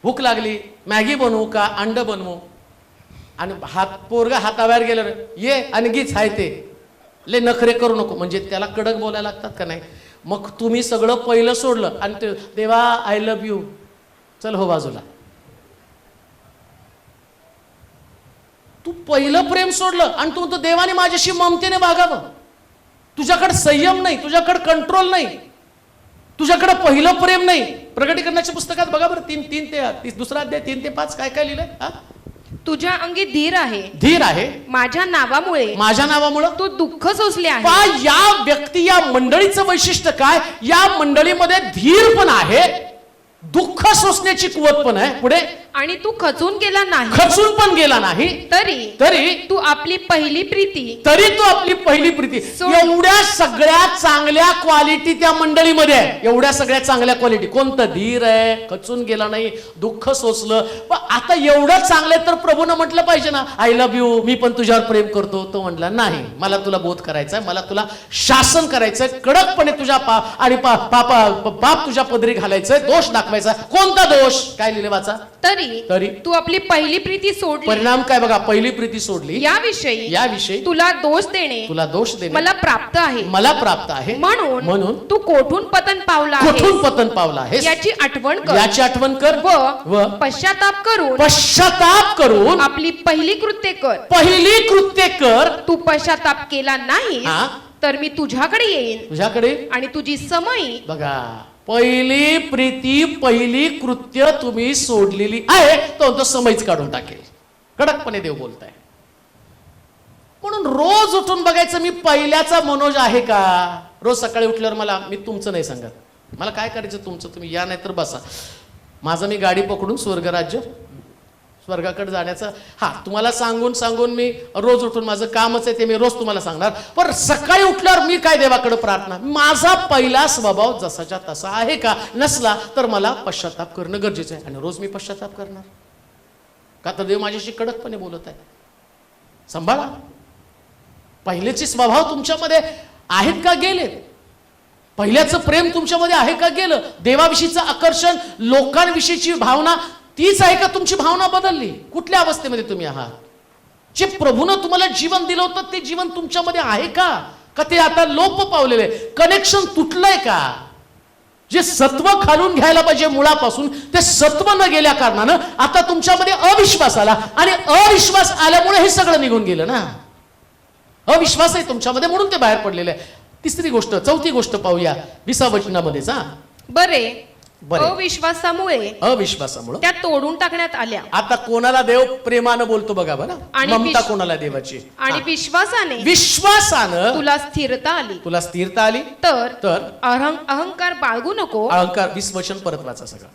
भूक लागली, मॅगी बनवू का अंड बनवू? आणि पोरगा हाताबाहेर गेलं ये आणि गीच हाय ते, ले नखरे करू नको. म्हणजे त्याला कडक बोलायला लागतात का नाही? मग तुम्ही सगळं पहिलं सोडलं आणि ते देवा आय लव्ह यू, चल हो बाजूला. तू पहिलं प्रेम सोडलं आणि तू म्हणतो देवाने माझ्याशी ममतेने वागावं. तुझ्याकडे संयम नाही, तुझ्याकडे कंट्रोल नाही, तुझ्याकडे पहिलं प्रेम नाही. प्रकटीकरणाच्या पुस्तकात बघा बरं, 3 ते दुसरा अध्याय 3 ते 5 काय काय लिहिलंय? तुझ्या अंगी धीर आहे, धीर आहे माझ्या नावामुळे तू दुःख सोसले आहे. या व्यक्ती, या मंडळीचं वैशिष्ट्य काय? या मंडळीमध्ये धीर पण आहे, दुःख सोसण्याची कुवत पण आहे. पुढे, आणि तू खचून पण गेला नाही, तरी तू आपली पहिली प्रीती एवढ्या सगळ्या चांगल्या क्वालिटी त्या मंडळीमध्ये आहे. एवढ्या सगळ्या चांगल्या क्वालिटी. कोणतं? धीर आहे, खचून गेला नाही, दुःख सोसलं. पण आता एवढं चांगलं तर प्रभूनं म्हटलं पाहिजे ना आय लव्ह यू, मी पण तुझ्यावर प्रेम करतो. तो म्हटला नाही, मला तुला बोध करायचंय, मला तुला शासन करायचंय, कडकपणे तुझ्या पाप तुझ्या पदरी घालायचंय, दोष दाखवायचा. कोणता दोष? काय लिहिले वाचा. तरी तू आपली पहिली प्रीती सोडली. परिणाम काय बघा, पहिली प्रीती सोडली. याविषयी तुला दोष देणे मला प्राप्त आहे. म्हणून तू कोठून पतन पावला आहेस याची आठवण कर व पश्चाताप करून आपली पहिली कृत्ये कर. तू पश्चाताप केला नाही तर मी तुझ्याकडे येईन. तुझ्याकडे. आणि तुझी समई. बघा, पहिली प्रीती, पहिली कृत्य तुम्ही सोडलेली आहे, तो समयच काढून टाकेल. कडकपणे देव बोलताय. म्हणून रोज उठून बघायचं, मी पहिल्याचा मनोज आहे का. रोज सकाळी उठल्यावर मी तुमचं नाही सांगत, मला काय करायचं तुमचं तुम्ही या, नाही तर बसा. माझं मी गाडी पकडून स्वर्गाकडे जाण्याचं, तुम्हाला सांगून सांगून मी रोज उठून, माझं कामच आहे ते मी रोज तुम्हाला सांगणार. पण सकाळी उठल्यावर मी काय देवाकडे प्रार्थना, माझा पहिला स्वभाव जसाच्या तसा आहे का, नसला तर मला पश्चाताप करणं गरजेचं आहे. आणि रोज मी पश्चाताप करणार का, तर देव माझ्याशी कडकपणे बोलत आहे. सांभाळा, पहिलेचे स्वभाव तुमच्यामध्ये आहेत का गेलेत, पहिल्याचं प्रेम तुमच्यामध्ये आहे का गेलं, देवाविषयीचं आकर्षण, लोकांविषयीची भावना तीच आहे का, तुमची भावना बदलली, कुठल्या अवस्थेमध्ये तुम्ही आहात. जे प्रभूनं तुम्हाला जीवन दिलं होतं ते जीवन तुमच्यामध्ये आहे का ते आता लोप पावलेले, कनेक्शन तुटलंय का. जे सत्व खालून घ्यायला पाहिजे मुळापासून, ते सत्व न गेल्या कारणानं आता तुमच्यामध्ये अविश्वास आला, आणि अविश्वास आल्यामुळे हे सगळं निघून गेलं ना. अविश्वास आहे तुमच्यामध्ये म्हणून ते बाहेर पडलेले आहे. तिसरी गोष्ट, चौथी गोष्ट पाहूया 20व्या वचनामध्येच. बरे, अविश्वासामुळे त्या तोडून टाकण्यात आल्या. आता कोणाला देव प्रेमानं बोलतो बघा बरं, ममता कोणाला देवाची. आणि विश्वासाने तुला स्थिरता आली. तर अहंकार बाळगू नको. अहंकार 20 वचन परत वाचा सगळं.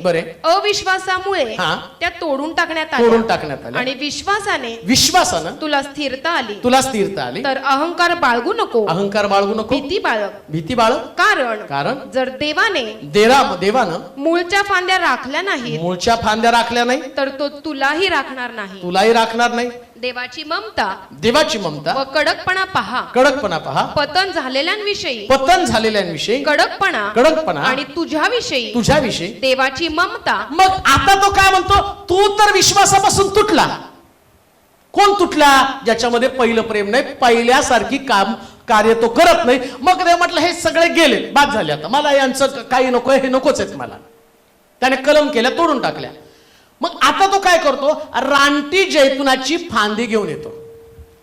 बरे, अविश्वासामुळे त्या तोडून टाकण्यात आल्या. आणि विश्वासाने तुला स्थिरता आली. तर अहंकार बाळगू नको. भीती बाळग. कारण जर देवानं मूळच्या फांद्या राखल्या नाही, तर तो तुलाही राखणार नाही. देवाची ममता व कडकपणा पहा. पतन झालेल्यांविषयी कडकपणा आणि तुझ्याविषयी देवाची ममता. मग आता तो काय म्हणतो, तू तर विश्वासापासून तुटला. कोण तुटला, ज्याच्यामध्ये पहिलं प्रेम नाही, पहिल्यासारखी कार्य तो करत नाही. मग देव म्हटलं हे सगळे गेले, बाद झाले, आता मला यांचं काही नको, हे नकोच आहेत मला. त्याने कलम केल्या, तोडून टाकल्या. मग आता तो काय करतो, रानटी जैतुनाची फांदी घेऊन येतो.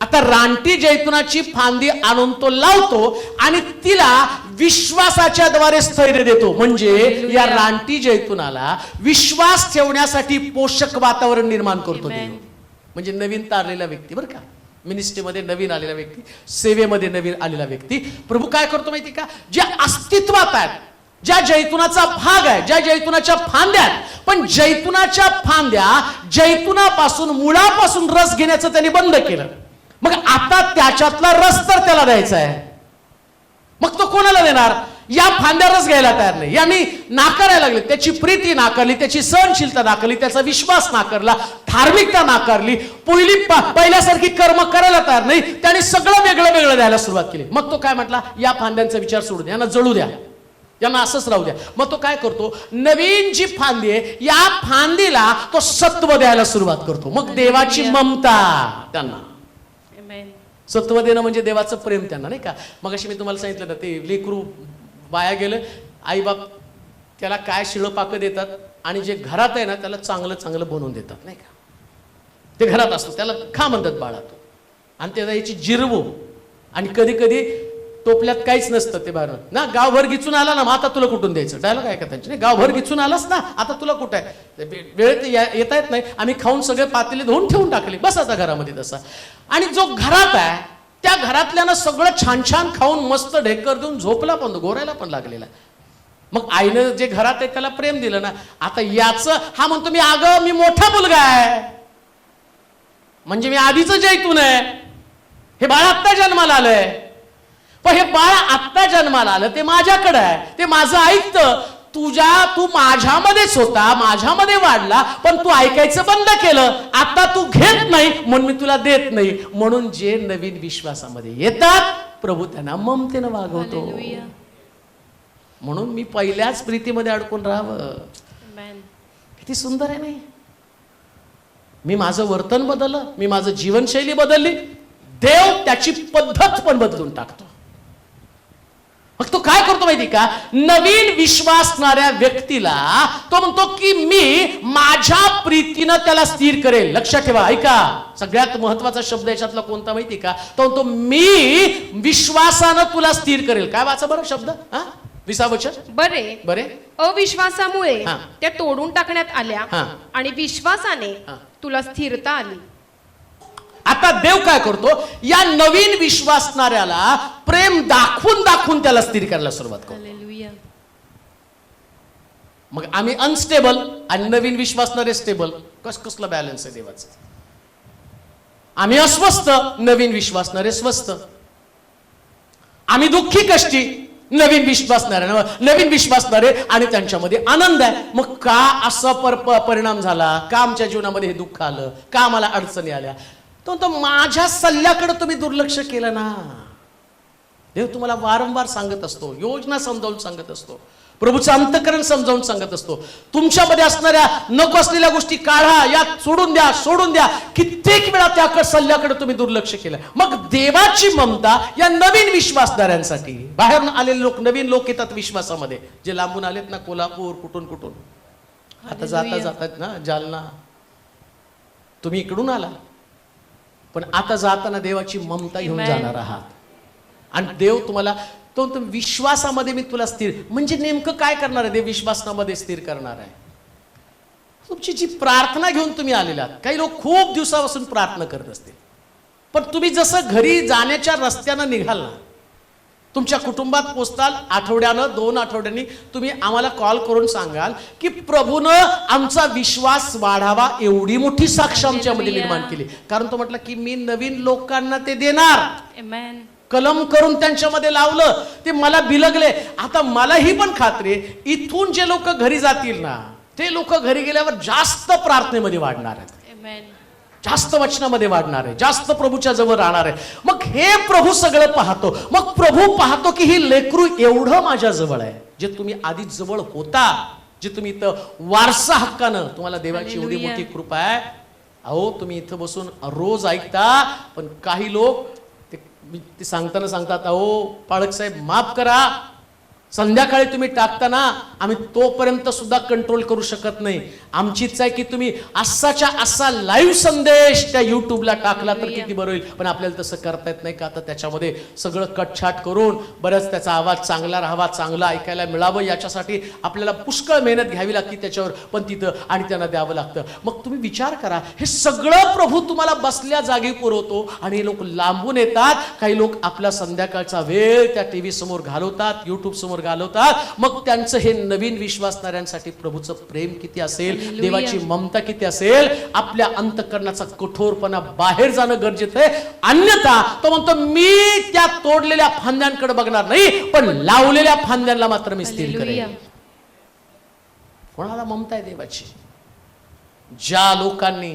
आता रानटी जैतुनाची फांदी आणून तो लावतो आणि तिला विश्वासाच्या द्वारे स्थैर्य देतो. म्हणजे या रानटी जैतुनाला विश्वास ठेवण्यासाठी पोषक वातावरण निर्माण करतो देव. म्हणजे नवीन तारलेला व्यक्ती बरं का, मिनिस्ट्रीमध्ये नवीन आलेला व्यक्ती, सेवेमध्ये नवीन आलेला व्यक्ती, प्रभू काय करतो माहिती का, ज्या अस्तित्वात आहेत, ज्या जैतुनाचा भाग आहे, ज्या जैतुनाच्या फांद्या आहेत, पण जैतुनाच्या फांद्या जैतुनापासून, मुळापासून रस घेण्याचं त्यांनी बंद केलं. मग आता त्याच्यातला रस तर त्याला द्यायचा आहे. मग तो कोणाला देणार, या फांद्या रस घ्यायला तयार नाही, यांनी नाकारायला लागले. त्याची प्रीती नाकारली, त्याची सहनशीलता नाकारली, त्याचा विश्वास नाकारला, धार्मिकता नाकारली, पहिल्यासारखी कर्म करायला तयार नाही, त्याने सगळं वेगळं द्यायला सुरुवात केली. मग तो काय म्हटला, या फांद्यांचा विचार सोडून यांना जळू द्या, यांना असंच राहू द्या. मग तो काय करतो, नवीन जी फांदी आहे या फांदीला तो सत्व द्यायला सुरुवात करतो. मग देवाची ममता त्यांना, सत्व देणं म्हणजे देवाचं प्रेम त्यांना, नाही का. मग अशी मी तुम्हाला सांगितलं ना, ते लेकरू वाया गेलं, आई बाप त्याला काय शिळपाकं देतात, आणि जे घरात आहे ना त्याला चांगलं बनवून देतात, नाही का. ते घरात असतो त्याला खा म्हणतात बाळा तो, आणि त्याला याची जिरवो. आणि कधी कधी टोपल्यात काहीच नसतं, ते बाहेर ना गावभर गिचून आला ना, मग आता तुला कुठून द्यायचं, डायलॉग आहे का त्यांचे, नाही गावभर गिचून आलास ना, आता तुला कुठं आहे, वेळेत येता येत नाही, आम्ही खाऊन सगळे पातेले धुवून ठेवून टाकले, बस आता घरामध्ये तसा. आणि जो घरात आहे त्या घरातल्यानं सगळं छान छान खाऊन मस्त ढेकर देऊन झोपला, पण गोरायला पण लागलेला. मग आईनं जे घरात आहे त्याला प्रेम दिलं ना. आता याचं हा म्हणतो मी, अगं मी मोठा मुलगा आहे, म्हणजे मी आधीच जैतून आहे, हे बाळ आत्ता जन्माला आलंय, पण हे बाळ आत्ता जन्माला आलं, ते माझ्याकडे आहे, ते माझं ऐकतं. तू माझ्यामध्येच होता, माझ्यामध्ये वाढला, पण तू ऐकायचं बंद केलं, आता तू घेत नाही म्हणून मी तुला देत नाही. म्हणून जे नवीन विश्वासामध्ये येतात प्रभू त्यांना ममतेनं वागवतो. म्हणून मी पहिल्याच प्रीतीमध्ये अडकून राहावं. किती सुंदर आहे नाही. मी माझं वर्तन बदललं, मी माझं जीवनशैली बदलली, देव त्याची पद्धत पण बदलून टाकतो. मग तो काय करतो माहिती का, नवीन विश्वासणाऱ्या व्यक्तीला तो म्हणतो की मी माझ्या प्रीतीनं त्याला स्थिर करेल. लक्षात ठेवा, ऐका, सगळ्यात महत्वाचा शब्द याच्यातला कोणता माहिती का, तो म्हणतो मी विश्वासानं तुला स्थिर करेल. काय वाचा बरं शब्द, 20 वचन. बरे अविश्वासामुळे त्या तोडून टाकण्यात आल्या आणि विश्वासाने तुला स्थिरता आली. आता देव काय करतो, या नवीन विश्वासणाऱ्याला प्रेम दाखवून दाखवून त्याला स्थिर करायला सुरुवात करतो. मग आम्ही अनस्टेबल आणि नवीन विश्वासणारे स्टेबल, कसला बॅलन्स आहे देवाचा. आम्ही अस्वस्थ, नवीन विश्वासणारे स्वस्थ. आम्ही दुःखी कष्टी, नवीन विश्वासणारे आणि त्यांच्यामध्ये आनंद आहे. मग का असा परिणाम झाला, का आमच्या जीवनामध्ये हे दुःख आलं, का आम्हाला अडचणी आल्या, तो माझ्या सल्ल्याकडे तुम्ही दुर्लक्ष केलं ना. देव तुम्हाला वारंवार सांगत असतो, योजना समजावून सांगत असतो, प्रभूचं अंतःकरण समजावून सांगत असतो. तुमच्यामध्ये असणाऱ्या नको असलेल्या गोष्टी काढा, या सोडून द्या. कित्येक वेळा त्या सल्ल्याकडे तुम्ही दुर्लक्ष केलं. मग देवाची ममता या नवीन विश्वासदारांसाठी, बाहेरून आलेले लोक, नवीन लोक येतात विश्वासामध्ये, जे लांबून आलेत ना, कोल्हापूर, कुठून आता जातात ना, जालना, तुम्ही इकडून आला, पण आता जाताना देवाची ममता घेऊन जाणार आहात. आणि देव तुम्हाला तो विश्वासामध्ये मी तुला स्थिर, म्हणजे नेमकं काय करणार आहे देव, विश्वासामध्ये स्थिर करणार आहे. तुमची जी प्रार्थना घेऊन तुम्ही आलेला आहात, काही लोक खूप दिवसापासून प्रार्थना करत असतील, पण तुम्ही जसं घरी जाण्याच्या रस्त्यानं निघाल ना, तुमच्या कुटुंबात पोचताल, आठवड्यानं 2 आठवड्यांनी तुम्ही आम्हाला कॉल करून सांगाल की प्रभूनं आमचा विश्वास वाढावा, एवढी मोठी साक्ष आमच्यामध्ये निर्माण केली. कारण तो म्हटलं की मी नवीन लोकांना ते देणार. कलम करून त्यांच्यामध्ये लावलं, ते मला बिलगले. आता मलाही पण खात्री आहे, इथून जे लोक घरी जातील ना, ते लोक घरी गेल्यावर जास्त प्रार्थनेमध्ये वाढणार आहेत, जास्त वचनामध्ये वाढणार आहे, जास्त प्रभूच्या जवळ राहणार आहे. मग हे प्रभू सगळं पाहतो. मग प्रभू पाहतो की ही लेकरू एवढं माझ्या जवळ आहे, जे तुम्ही आधी जवळ होता, जे तुम्ही इथं वारसा हक्कानं, तुम्हाला देवाची एवढी मोठी कृपा आहे. अहो तुम्ही इथं बसून रोज ऐकता, पण काही लोक ते सांगतात, अहो पाळक साहेब माफ करा, संध्याकाळी तुम्ही टाकताना आम्ही तोपर्यंत सुद्धा कंट्रोल करू शकत नाही. आमची इच्छा आहे की तुम्ही असाच्या असा लाईव्ह संदेश त्या युट्यूबला टाकला तर किती बरं होईल, पण आपल्याला तसं करता येत नाही. का तर त्याच्यामध्ये सगळं कटछाट करून बरंच त्याचा आवाज चांगला राहावा, चांगला ऐकायला मिळावं, याच्यासाठी आपल्याला पुष्कळ मेहनत घ्यावी लागते त्याच्यावर, पण तिथं आणि त्यांना द्यावं लागतं. मग तुम्ही विचार करा, हे सगळं प्रभू तुम्हाला बसल्या जागी पुरवतो आणि हे लोक लांबून येतात. काही लोक आपला संध्याकाळचा वेळ त्या टीव्ही समोर घालवतात, युट्यूब समोर घालवतात. मग त्यांचं हे नवीन विश्वासणाऱ्यांसाठी प्रभूचं प्रेम किती असेल, देवाची ममता किती असेल, आपल्या अंतःकरणाचा कठोरपणा बाहेर जाणं गरजेचं आहे. अन्यथा तो म्हणतो मी त्या तोडलेल्या फांद्यांकडे बघणार नाही, पण लावलेल्या फांद्यांना मात्र मी स्थिर करेन. कोणाला ममता आहे देवाची? ज्या लोकांनी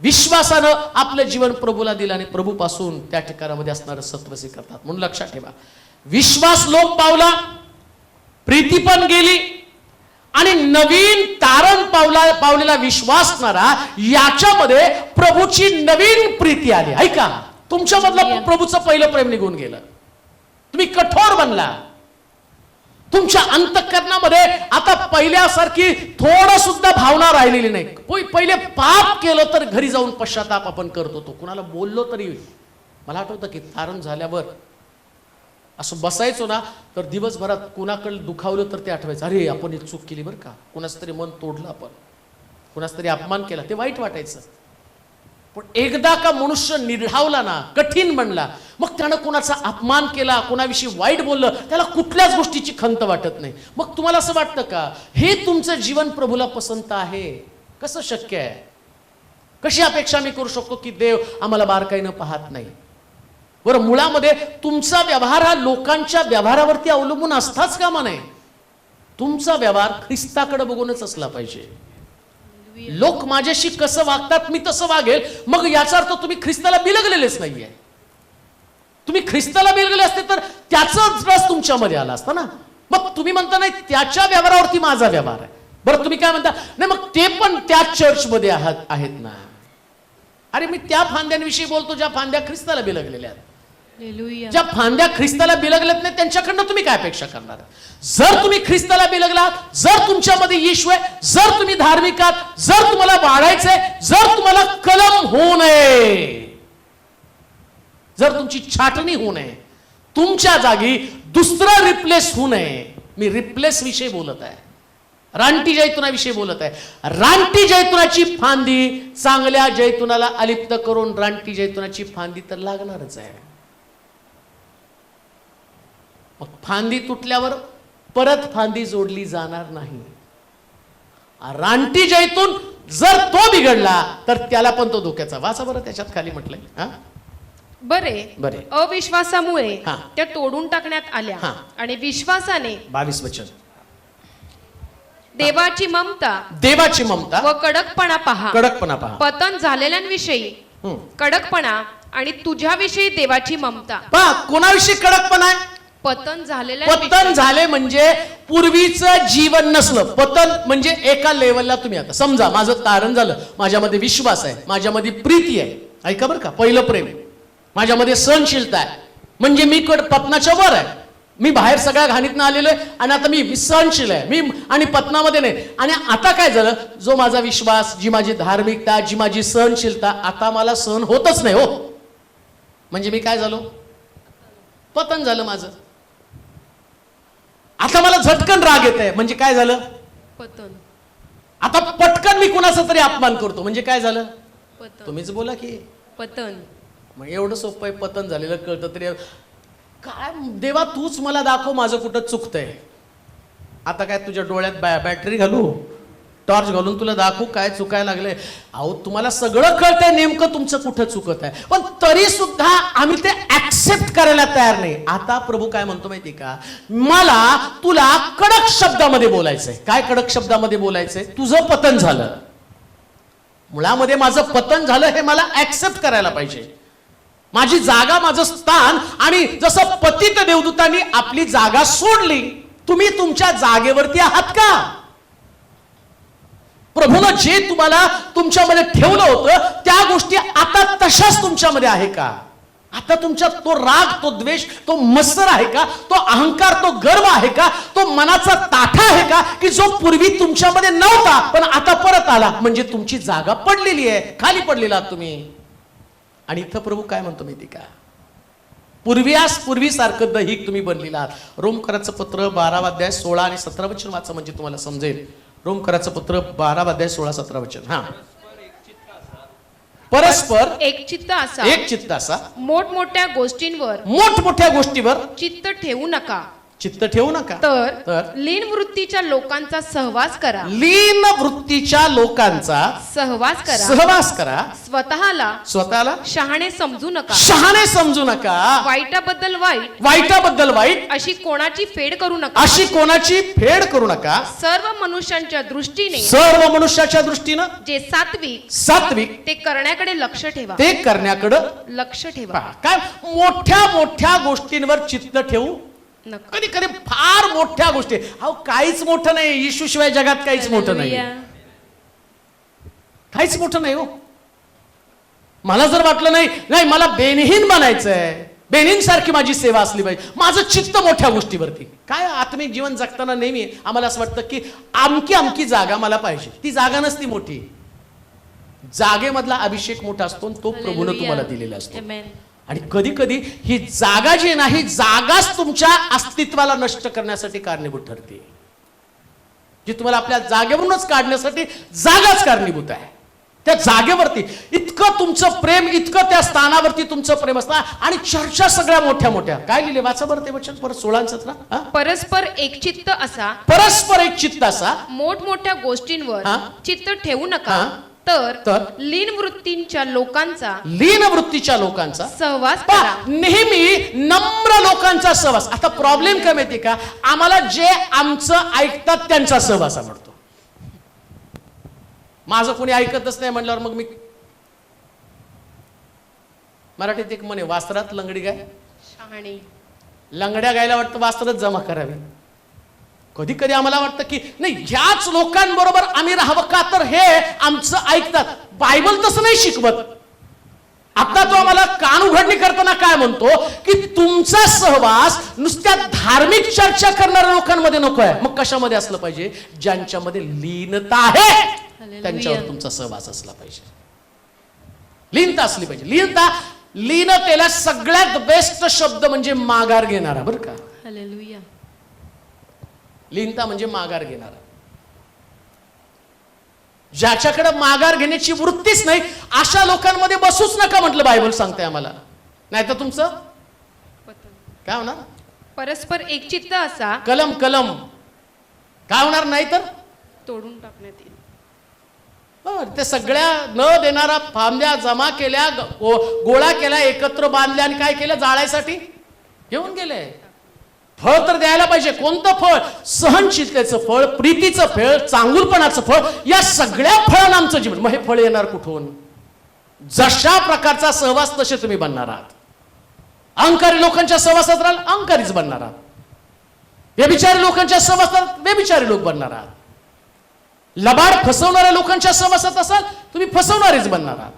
विश्वासानं आपलं जीवन प्रभूला दिलं आणि प्रभूपासून त्या ठिकाणामध्ये असणारं सत्व स्वीकारतात. म्हणून लक्षात ठेवा, विश्वास लोप पावला, प्रीती पण गेली, आणि नवीन तारण पावलेला विश्वासणारा याच्यामध्ये प्रभूची नवीन प्रीती आली. ऐका, तुमच्यामधलं प्रभूचं पहिलं प्रेम निघून गेलं, तुम्ही कठोर बनला, तुमच्या अंतःकरणामध्ये आता पहिल्यासारखी थोडं सुद्धा भावना राहिलेली नाही. पहिले पाप केलं तर घरी जाऊन पश्चाताप आपण करत होतो, कुणाला बोललो तरी. मला आठवतं की तारण झाल्यावर असं बसायचो ना, तर दिवसभरात कुणाकडे दुखावलं तर ते आठवायचं, अरे आपण एक चूक केली बरं का, कुणाचं तरी मन तोडलं आपण, कुणाचं तरी अपमान केला, ते वाईट वाटायचं. पण एकदा का मनुष्य निर्ढावला ना, कठीण बनला, मग त्यानं कुणाचा अपमान केला, कुणाविषयी वाईट बोललं, त्याला कुठल्याच गोष्टीची खंत वाटत नाही. मग तुम्हाला असं वाटतं का हे तुमचं जीवन प्रभूला पसंत आहे? कसं शक्य आहे? कशी अपेक्षा मी करू शकतो की देव आम्हाला बारकाईनं पाहत नाही? बरं, मुळामध्ये तुमचा व्यवहार हा लोकांच्या व्यवहारावरती अवलंबून असताच कामा नये. तुमचा व्यवहार ख्रिस्ताकडे बघूनच असला पाहिजे. लोक माझ्याशी कसं वागतात मी तसं वागेल, मग याचा अर्थ तुम्ही ख्रिस्ताला बिलगलेलेच नाहीये. तुम्ही ख्रिस्ताला बिलगले असते तर त्याचाच रस तुमच्यामध्ये आला असता ना. मग तुम्ही म्हणता नाही त्याच्या व्यवहारावरती माझा व्यवहार आहे. बरं, तुम्ही काय म्हणता, नाही मग ते पण त्याच चर्चमध्ये आहेत ना. अरे मी त्या फांद्यांविषयी बोलतो ज्या फांद्या ख्रिस्ताला बिलगलेल्या आहेत. ज्या फांद्या ख्रिस्ताला बिलगल्यात नाही त्यांच्याकडनं तुम्ही काय अपेक्षा करणार? जर तुम्ही ख्रिस्ताला बिलगलात, जर तुमच्यामध्ये येशू आहे, जर तुम्ही धार्मिक आहात, जर तुम्हाला वाढायचंय, जर तुम्हाला कलम होऊ नये, जर तुमची छाटणी होऊ नये, तुमच्या जागी दुसरा रिप्लेस होऊ नये. मी रिप्लेस विषयी बोलत आहे, रानटी जैतुनाविषयी बोलत आहे. रानटी जैतुनाची फांदी चांगल्या जैतुनाला अलिप्त करून रानटी जैतुनाची फांदी तर लागणारच आहे. मग फांदी तुटल्यावर परत फांदी जोडली जाणार नाही. रानटी जैतून जर तो बिघडला तर त्याला पण तो धोक्याचा. वाचा बरं त्याच्यात खाली म्हटलंय. हा बरे अविश्वासामुळे त्या तोडून टाकण्यात आल्या आणि विश्वासाने 22 वचन देवाची ममता व कडकपणा पहा. पतन झालेल्यांविषयी कडकपणा आणि तुझ्याविषयी देवाची ममता. पहा कोणाविषयी कडकपणा आहे? पतन झाले म्हणजे पूर्वीचं जीवन नसलं. पतन म्हणजे एका लेवलला तुम्ही आता समजा माझं तारण झालं, माझ्यामध्ये विश्वास आहे, माझ्यामध्ये प्रीती आहे, ऐका बरं का, पहिलं प्रेम, माझ्यामध्ये सहनशीलता आहे, म्हणजे मी पतनाच्या वर आहे, मी बाहेर सगळ्या घाणीतनं आलेलो आहे आणि आता मी सहनशील आहे, मी आणि पतनामध्ये नाही. आणि आता काय झालं, जो माझा विश्वास, जी माझी धार्मिकता, जी माझी सहनशीलता, आता मला सहन होतच नाही हो. म्हणजे मी काय झालो? पतन झालं माझं. आता मला झटकन राग येत आहे, म्हणजे काय झालं? पतन. आता पटकन मी कुणाचा तरी अपमान करतो, म्हणजे काय झालं? तुम्हीच बोला की पतन. मग एवढं सोपं आहे, पतन झालेलं कळतं तरी. काय देवा तूच मला दाखव माझं कुठं चुकतंय. आता काय तुझ्या डोळ्यात बॅटरी घालू, टॉर्च घालून तुला दाखवू काय चुकायला लागलंय? अहो तुम्हाला सगळं कळतंय नेमकं तुमचं कुठं चुकत आहे, पण तरी सुद्धा आम्ही ते ऍक्सेप्ट करायला तयार नाही. आता प्रभू काय म्हणतो माहिती का, मला तुला कडक शब्दामध्ये बोलायचंय. काय कडक शब्दामध्ये बोलायचंय? तुझं पतन झालं, मुळामध्ये माझं पतन झालं हे मला ऍक्सेप्ट करायला पाहिजे. माझी जागा, माझं स्थान, आणि जसं पतित देवदूतांनी आपली जागा सोडली, तुम्ही तुमच्या जागेवरती आहात का? प्रभूनं जे तुम्हाला तुमच्यामध्ये ठेवलं होतं त्या गोष्टी आता तशाच तुमच्यामध्ये आहे का? आता तुमच्यात तो राग, तो द्वेष, तो मत्सर आहे का? तो अहंकार, तो गर्व आहे का? तो मनाचा ताठा आहे का की जो पूर्वी तुमच्यामध्ये नव्हता पण आता परत आला? म्हणजे तुमची जागा पडलेली आहे, खाली पडलेला तुम्ही. आणि इथं प्रभू काय म्हणतो माहिती का, पूर्वीसारखं दैहिक तुम्ही बनलेला आहात. रोमकराचं पत्र 12 अध्याय 16 आणि 17 वचन वाचा म्हणजे तुम्हाला समजेल. रोमकराचं पत्र 12 अध्याय 16-17 वचन. परस्पर एक चित्त असा मोठमोठ्या गोष्टींवर चित्त ठेवू नका. तर लीन वृत्तीच्या लोकांचा सहवास करा. सहवास करा. स्वतःला शहाणे समजू नका. वाईटाबद्दल वाईट अशी कोणाची फेड करू नका. सर्व मनुष्यांच्या दृष्टीने जे सात्विक ते करण्याकडे लक्ष ठेवा. काय मोठ्या गोष्टींवर चित्त ठेवू. कधी कधी फार मोठ्या गोष्टी, अहो काहीच मोठं नाही, येशू शिवाय जगात काहीच मोठं नाही, काहीच मोठं नाही हो. मला जर वाटलं नाही मला बेनहीन बनायचंय, बेनहीन सारखी माझी सेवा असली पाहिजे, माझं चित्त मोठ्या गोष्टीवरती. काय आत्मिक जीवन जगताना नेहमी आम्हाला असं वाटतं की आमकी जागा मला पाहिजे. ती जागा नसती मोठी, जागेमधला अभिषेक मोठा असतो, तो प्रभूने तुम्हाला दिलेला असतो. आणि कधी कधी ही जागा जी नाही, जागाच तुमच्या अस्तित्वाला नष्ट करण्यासाठी कारणीभूत ठरते. जी तुम्हाला आपल्या जागेवरूनच काढण्यासाठी जागाच कारणीभूत आहे. त्या जागेवरती इतकं तुमचं प्रेम, इतकं त्या स्थानावरती तुमचं प्रेम असतं. आणि चर्चा सगळ्या मोठ्या काय लिहिले वाचा बरं ते वचन परत 16 परस्पर एक चित्त असा मोठमोठ्या गोष्टींवर चित्त ठेवू नका. तर लीन वृत्तीच्या लोकांचा सहवास करा. नेहमी नम्र लोकांचा सहवास. आता प्रॉब्लेम काय माहिती का, आम्हाला जे आमचं ऐकतात त्यांचा सहवास आवडतो. माझं कोणी ऐकतच नाही म्हणल्यावर मग मी, मराठीत एक म्हणे, वास्त्रात लंगडी गाय शहाणी. लंगड्या गायला वाटतं वास्त्रच जमा करावी. कधी कधी आम्हाला वाटतं की नाही याच लोकांबरोबर आम्ही राहावं का, तर हे आमचं ऐकतात. बायबल तसं नाही शिकवत. आता तो आम्हाला कान उघडणी करताना काय म्हणतो की तुमचा सहवास नुसत्या धार्मिक चर्चा करणाऱ्या लोकांमध्ये नको आहे. मग कशामध्ये असलं पाहिजे? ज्यांच्यामध्ये लीनता आहे त्यांच्यावर तुमचा सहवास असला पाहिजे. लीनता असली पाहिजे. लीनतेला सगळ्यात बेस्ट शब्द म्हणजे माघार घेणारा. बरं का, हालेलुया. लीनता म्हणजे माघार घेणारा. ज्याच्याकडे माघार घेण्याची वृत्तीच नाही अशा लोकांमध्ये बसूच नका म्हटलं बायबल सांगते आम्हाला. नाही तर तुमचं काय होणार? परस्पर एकचित्त असा कलम काय होणार? नाही तर तोडून टाकण्यात येईल. ते सगळ्या न देणारा फांद्या जमा केल्या, गोळा केल्या, एकत्र बांधल्या आणि काय केलं? जाळायसाठी घेऊन गेले. फळ तर द्यायला पाहिजे. कोणतं फळ? सहनशीलतेचं फळ, प्रीतीचं फळ, चांगुलपणाचं फळ. या सगळ्या फळांना आमचं जीवन. मग हे फळ येणार कुठून? जशा प्रकारचा सहवास तसे तुम्ही बनणार आहात. अहंकारी लोकांच्या सहवासात राहाल, अहंकारीच बनणार आहात. व्यभिचारी लोकांच्या सहवासात व्यभिचारी लोक बनणार आहात. लबाड फसवणाऱ्या लोकांच्या सहवासात असाल, तुम्ही फसवणारेच बनणार आहात.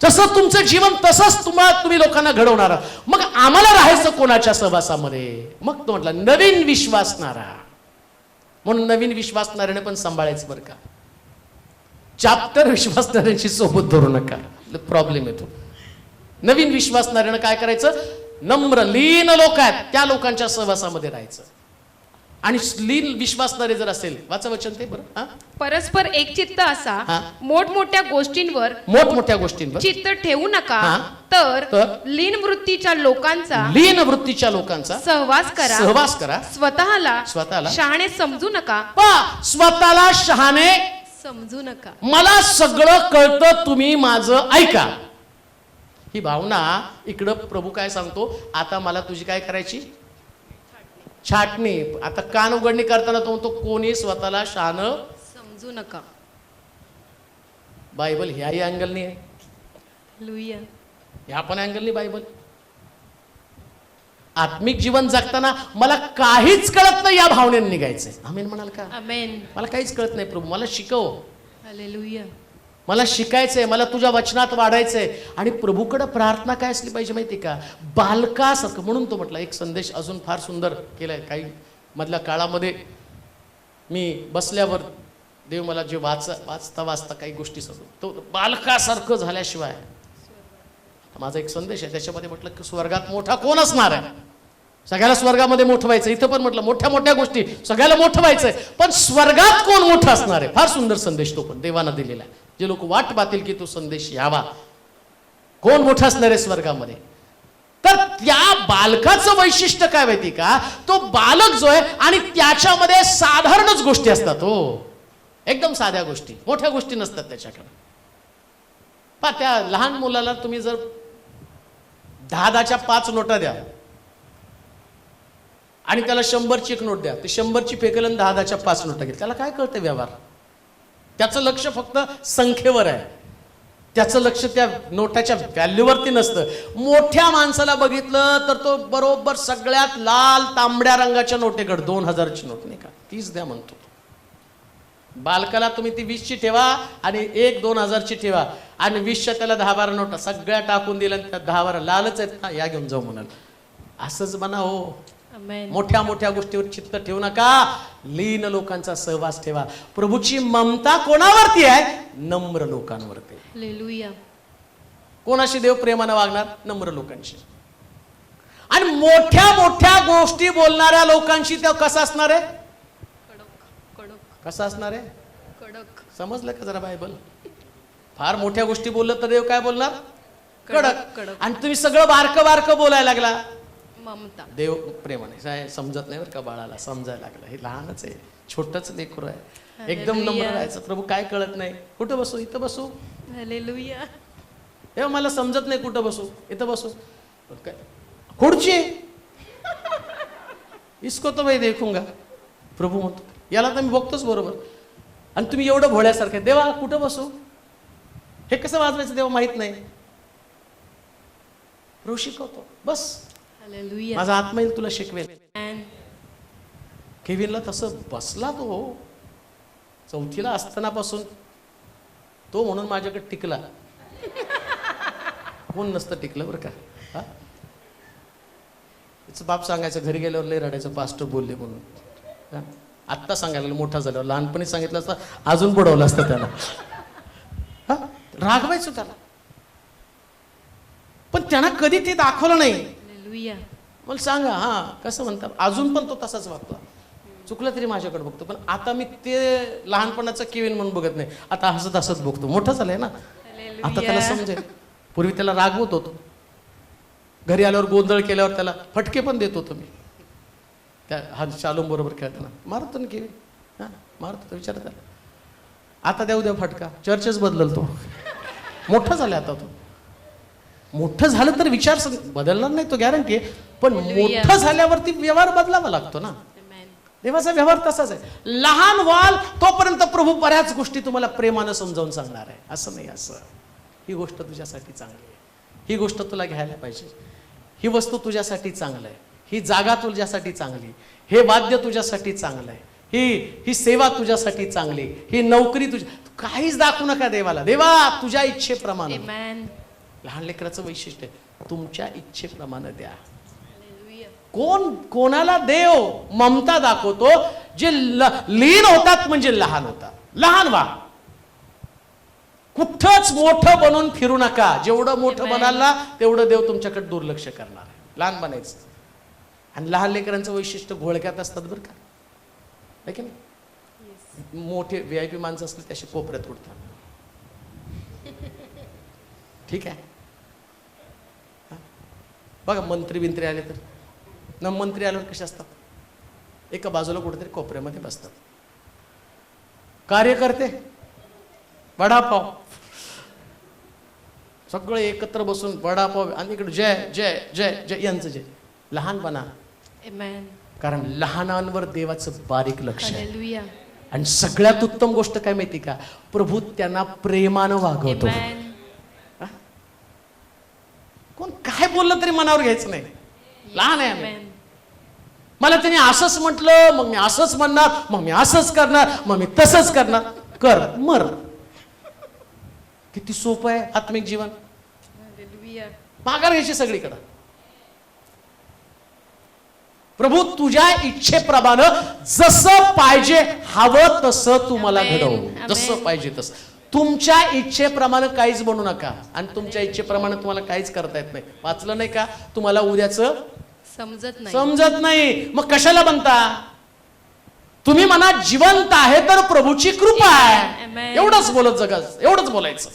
जसं तुमचं जीवन तसंच तुम्ही लोकांना घडवणार आहात. मग आम्हाला राहायचं कोणाच्या सहवासामध्ये? मग तो म्हटला नवीन विश्वासणारा. म्हणून नवीन विश्वासणाऱ्याने पण सांभाळायचं बरं का. चॅप्टर विश्वासणाऱ्यांची सोबत धरू नका, प्रॉब्लेम येतो. नवीन विश्वासणाऱ्यानं काय करायचं? नम्र लीन लोक आहेत त्या लोकांच्या सहवासामध्ये राहायचं. आणि लीन विश्वासणारे जर असेल, वाचा वचन ते बरं. परस्पर एकचित्त असा मोठमोठ्या गोष्टींवर चित्त ठेवू नका, तर लीन वृत्तीच्या लोकांचा सहवास करा. स्वतःला शहाणे समजू नका. स्वतःला शहाणे समजू नका. मला सगळं कळतं, तुम्ही माझं ऐका. ही भावना इकडं प्रभू काय सांगतो? आता मला तुझी काय करायची? छाटणी. आता कान उघडणी करताना तो म्हणतो कोणी स्वतःला शहाण समजू नका. बायबल ह्याही अँगलनी आहे, हालेलुया. ह्या पण अँगलनी बायबल. आत्मिक जीवन जगताना मला काहीच कळत नाही या भावनेने निघायचंय. आमेन म्हणाल का? आमेन. मला काहीच कळत नाही प्रभू, मला शिकव. हालेलुया. मला शिकायचंय, मला तुझ्या वचनात वाढायचंय. आणि प्रभूकडे प्रार्थना काय असली पाहिजे माहिती का? बालकासारखं. म्हणून तो म्हटला एक संदेश अजून फार सुंदर केलाय. काही मधल्या काळामध्ये मी बसल्यावर देव मला जे वाचता काही गोष्टी सांगतो, तो बालकासारखं झाल्याशिवाय. माझा एक संदेश आहे त्याच्यामध्ये म्हटलं की स्वर्गात मोठा कोण असणार आहे? सगळ्याला स्वर्गामध्ये मोठं व्हायचं. इथं पण म्हटलं मोठ्या मोठ्या गोष्टी सगळ्याला मोठं व्हायचंय, पण स्वर्गात कोण मोठं असणार आहे? फार सुंदर संदेश तो पण देवानं दिलेला आहे. जे लोक वाट पाहतील की तो संदेश यावा, कोण मोठं असणार आहे स्वर्गामध्ये. तर त्या बालकाचं वैशिष्ट्य काय माहिती का? तो बालक जो आहे आणि त्याच्यामध्ये साधारणच गोष्टी असतात. हो, एकदम साध्या गोष्टी, मोठ्या गोष्टी नसतात त्याच्याकडे. पहा, त्या लहान मुलाला तुम्ही जर 10च्या 5 नोटा द्या आणि त्याला 100ची एक नोट द्या, ते 100ची फेकेल आणि 10च्या 5 नोटा घेईल. त्याला काय कळतं व्यवहार? त्याचं लक्ष फक्त संख्येवर आहे, त्याचं लक्ष त्या नोटाच्या व्हॅल्यूवरती नसतं. मोठ्या माणसाला बघितलं तर तो बरोबर सगळ्यात लाल तांबड्या रंगाच्या नोटेकडे 2000ची नोट नाही का 30 द्या म्हणतो. बालकाला तुम्ही ती 20ची ठेवा आणि 1-2000ची ठेवा आणि 20च्या त्याला 10-12 नोटा सगळ्या टाकून दिल्या, त्या 10-12 लालच आहेत ना, या घेऊन जाऊ म्हणाल. असंच म्हणा. हो, मोठ्या मोठ्या गोष्टीवर चित्त ठेवू नका, लीन लोकांचा सहवास ठेवा. प्रभूची ममता कोणावरती आहे? नम्र लोकांवरती. हालेलुया. कोणाशी देव प्रेमानं वागणार? नम्र लोकांशी. आणि मोठ्या मोठ्या गोष्टी बोलणाऱ्या लोकांशी तो कसा असणार आहे? कसा असणार आहे? कडक. समजलं का जरा बायबल? फार मोठ्या गोष्टी बोललं तर देव काय बोलणार? कडक. आणि तुम्ही सगळं बारकं बारकं बोलायला लागला, ममता. देव प्रेमाने. समजत नाही बरं का बाळाला, समजायला लागलं. हे लहानच आहे, छोटच लेकरू आहे, एकदम नम्र राहायचं. प्रभू काय कळत नाही, कुठं बसू? इथं बसू. हालेलुया. हे मला समजत नाही, कुठं बसू? इथं बसू. काय खुर्ची? इसको तो मैं देखूंगा. प्रभू म्हणतो याला तर मी बघतोच बरोबर, आणि तुम्ही एवढं भोळ्यासारखं, देवा कुठं बसू? हे कसं वाजवायचं देवा माहित नाही. प्रभू शिकवतो, बस. हालेलुया. माझा आत्मा येईल तुला शिकवेल. केविनला तसं बसला तो 4थीला असतानापासून तो, म्हणून माझ्याकडे टिकला. कोण नसतं टिकलं बरं का. हा, तिचं बाप सांगायचं घरी गेल्यावर लय रडायचं पास्टर बोलले म्हणून. हा? आत्ता सांगायला मोठा झाल्यावर, लहानपणी सांगितलं असतं अजून बुडवलं असतं त्याला. हा, रागवायचं त्याला, पण त्यांना कधी ते दाखवलं नाही. मला सांगा, हा कसं म्हणतात, अजून पण तो तसाच वागतो. चुकलं तरी माझ्याकडे बघतो, पण आता मी ते लहानपणाचं केविन म्हणून बघत नाही, आता हसत हसत बघतो. मोठं झालंय ना आता, त्याला समजेल. पूर्वी त्याला रागवत होतो, घरी आल्यावर गोंधळ केल्यावर त्याला फटके पण देत होतो मी. त्या हा शालूम बरोबर खेळताना मारतो ना केविन, हा मारतो, विचार त्याला. आता द्या उद्या फटका, चर्चच बदलल तो. मोठा झाला आता तो. मोठं झालं तर विचार बदलणार नाही तो, गॅरंटी आहे, पण मोठं झाल्यावरती व्यवहार बदलावा लागतो ना. देवाचा व्यवहार तसाच आहे. लहान व्हाल तोपर्यंत प्रभू बऱ्याच गोष्टी तुम्हाला प्रेमानं समजावून सांगणार आहे. असं नाही, असं ही गोष्ट तुझ्यासाठी चांगली आहे, ही गोष्ट तुला घ्यायला पाहिजे, ही वस्तू तुझ्यासाठी चांगलं आहे, ही जागा तुझ्यासाठी चांगली, हे वाद्य तुझ्यासाठी चांगलं आहे, ही सेवा तुझ्यासाठी चांगली, ही नोकरी तुझ्या. काहीच दाखवू नका देवाला. देवा तुझ्या इच्छेप्रमाणे. लहान लेकराचं वैशिष्ट्य आहे, तुमच्या इच्छेप्रमाणे द्या. कोणाला देव ममता दाखवतो? जे लीन होतात म्हणजे लहान होतात. लहान व्हा, कुठंच मोठं बनून फिरू नका. जेवढं मोठं बनाल ना तेवढं देव तुमच्याकडे दुर्लक्ष करणार आहे. लहान बनायचं. आणि लहान लेकरांचं वैशिष्ट्य घोळक्यात असतात बरं का, है की नाही? मोठे VIP माणसं असले त्याशी कोपऱ्यात उडतात. ठीक आहे, बघा मंत्री बिंत्री आले तर, न मंत्री आल्यावर कसे असतात, एका बाजूला कुठेतरी कोपऱ्यामध्ये बसतात. कार्यकर्ते वडापाव, सगळे एकत्र बसून वडापाव, आणि इकडे जय जय जय जय यांचं जय. लहानपणा, कारण लहानांवर देवाचं बारीक लक्ष आहे. आणि सगळ्यात उत्तम गोष्ट काय माहिती का, प्रभू त्यांना प्रेमानं वागवतो. कोण काय बोललं तरी मनावर घ्यायचं नाही. लहान आहे आम्ही. मला त्यांनी असंच म्हटलं, मग मी असंच म्हणणार, मग मी असंच करणार, मग मी तसंच करणार. कर मर. किती सोपं आहे आत्मिक जीवन. माघार घ्यायची सगळीकडं. प्रभू तुझ्या इच्छेप्रमाणे जसं पाहिजे हवं तसं तुम्हाला घडव, जसं पाहिजे तसं. तुमच्या इच्छेप्रमाणे काहीच बनू नका, आणि तुमच्या इच्छेप्रमाणे तुम्हाला काहीच करता येत नाही. वाचलं नाही का, तुम्हाला उद्याचं समजत नाही, मग कशाला बनता? तुम्ही म्हणा जिवंत आहे तर प्रभूची कृपा आहे. एवढंच बोलत जगा, एवढंच बोलायचं.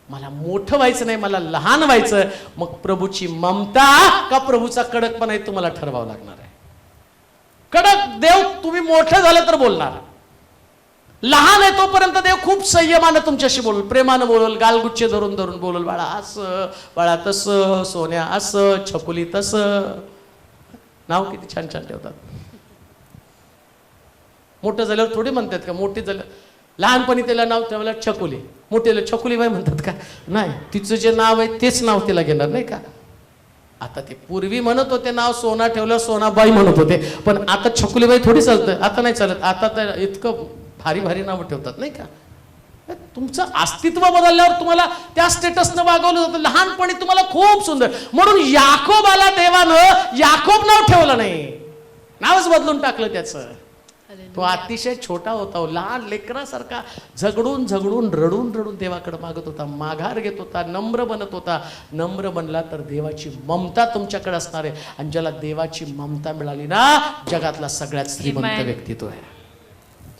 मला मोठं व्हायचं नाही, मला लहान व्हायचं. मग प्रभूची ममता का प्रभूचा कडकपणा आहे तुम्हाला ठरवावं लागणार आहे. कडक देव तुम्ही मोठं झालं तर बोलणार. लहान आहे तोपर्यंत देव खूप संयमानं तुमच्याशी बोलल, प्रेमानं बोलल, गालगुच्चे धरून धरून बोलल. बाळा असं, बाळा तसं, सोन्या असं, छकुली तसं. नाव किती छान छान ठेवतात. मोठं झाल्यावर थोडी म्हणतात का, मोठे झालं. लहानपणी त्याला नाव ठेवलं छकुली, मोठेला छकुलीबाई म्हणतात का? नाही, तिचं जे नाव आहे तेच नाव तिला घेणार नाही का? आता ते पूर्वी म्हणत होते नाव सोना ठेवलं सोनाबाई म्हणत होते, पण आता छकुलीबाई थोडी चालतं. आता नाही चालत. आता तर इतकं भारी भारी नावं ठेवतात नाही का? तुमचं अस्तित्व बदलल्यावर तुम्हाला त्या स्टेटसनं वागवलं जातं. लहानपणी तुम्हाला खूप सुंदर, म्हणून याकोबाला देवानं याकोब नाव ठेवलं नाही, नावच बदलून टाकलं त्याचं. तो अतिशय छोटा होता, लहान लेकरासारखा झगडून झगडून रडून रडून देवाकडे मागत होता, माघार घेत होता, नम्र बनत होता. नम्र बनला तर देवाची ममता तुमच्याकडे असणार आहे. आणि ज्याला देवाची ममता मिळाली ना, जगातला सगळ्यात श्रीमंत व्यक्तित्व आहे.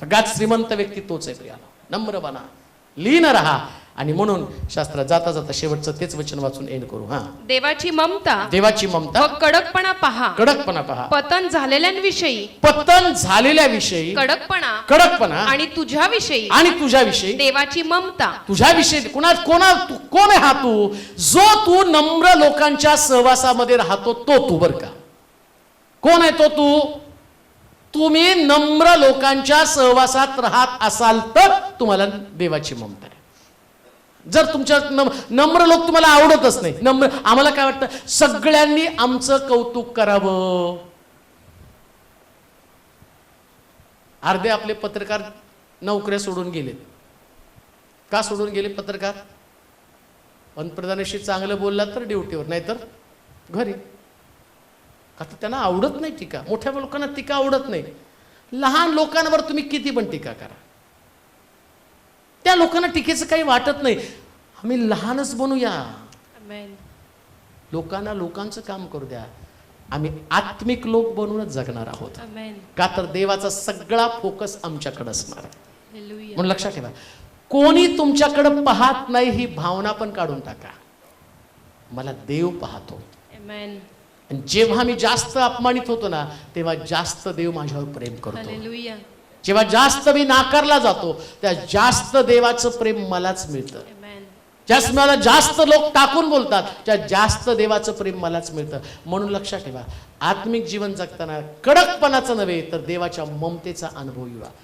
सगळ्यात श्रीमंत व्यक्ती तोच आहे. प्रियानो, नम्र बना, लीन रहा. आणि म्हणून शास्त्रात जाता जाता शेवटचं तेच वचन वाचून एंड करू. हा, देवाची ममता, देवाची ममता, कडकपणा पहा, कडकपणा पहा. पतन झालेल्यांविषयी, पतन झालेल्याविषयी कडकपणा, कडकपणा. आणि तुझ्याविषयी, आणि तुझ्याविषयी देवाची ममता. तुझ्याविषयी कोण आहे हा तू? जो तू नम्र लोकांच्या सहवासामध्ये राहतो तो तू. बर का, कोण आहे तो तू? तुम्ही नम्र लोकांच्या सहवासात राहत असाल तर तुम्हाला देवाची ममता आहे. जर तुमच्या नम्र लोक तुम्हाला आवडतच नाही, नम्र, आम्हाला काय वाटतं सगळ्यांनी आमचं कौतुक करावं. अर्धे आपले पत्रकार नोकऱ्या सोडून गेले. का सोडून गेले पत्रकार? पंतप्रधानाशी चांगलं बोललात तर ड्युटीवर, नाहीतर घरी. का तर त्यांना आवडत नाही टीका. मोठ्या लोकांना टीका आवडत नाही. लहान लोकांवर तुम्ही किती पण टीका करा, त्या लोकांना टीकेचं काही वाटत नाही. आम्ही लहानच बनूया, आमेन. लोकांना लोकांचं काम करू द्या. आम्ही आत्मिक लोक बनूनच जगणार आहोत. आमेन. का तर देवाचा सगळा फोकस आमच्याकडे असणार आहे. हालेलुया. म्हणून लक्षात ठेवा, कोणी तुमच्याकडे पाहत नाही ही भावना पण काढून टाका. मला देव पाहतो. आमेन. आणि जेव्हा मी जास्त अपमानित होतो ना, तेव्हा जास्त देव माझ्यावर प्रेम करतो. हालेलुया. जेव्हा जास्त मी नाकारला जातो, त्या जास्त देवाचं प्रेम मलाच मिळतं. आमेन. जास्त मला जास्त लोक टाकून बोलतात, त्या जास्त देवाचं प्रेम मलाच मिळतं. म्हणून लक्षात ठेवा, आत्मिक जीवन जगताना कडकपणाचं नव्हे तर देवाच्या ममतेचा अनुभव येवा.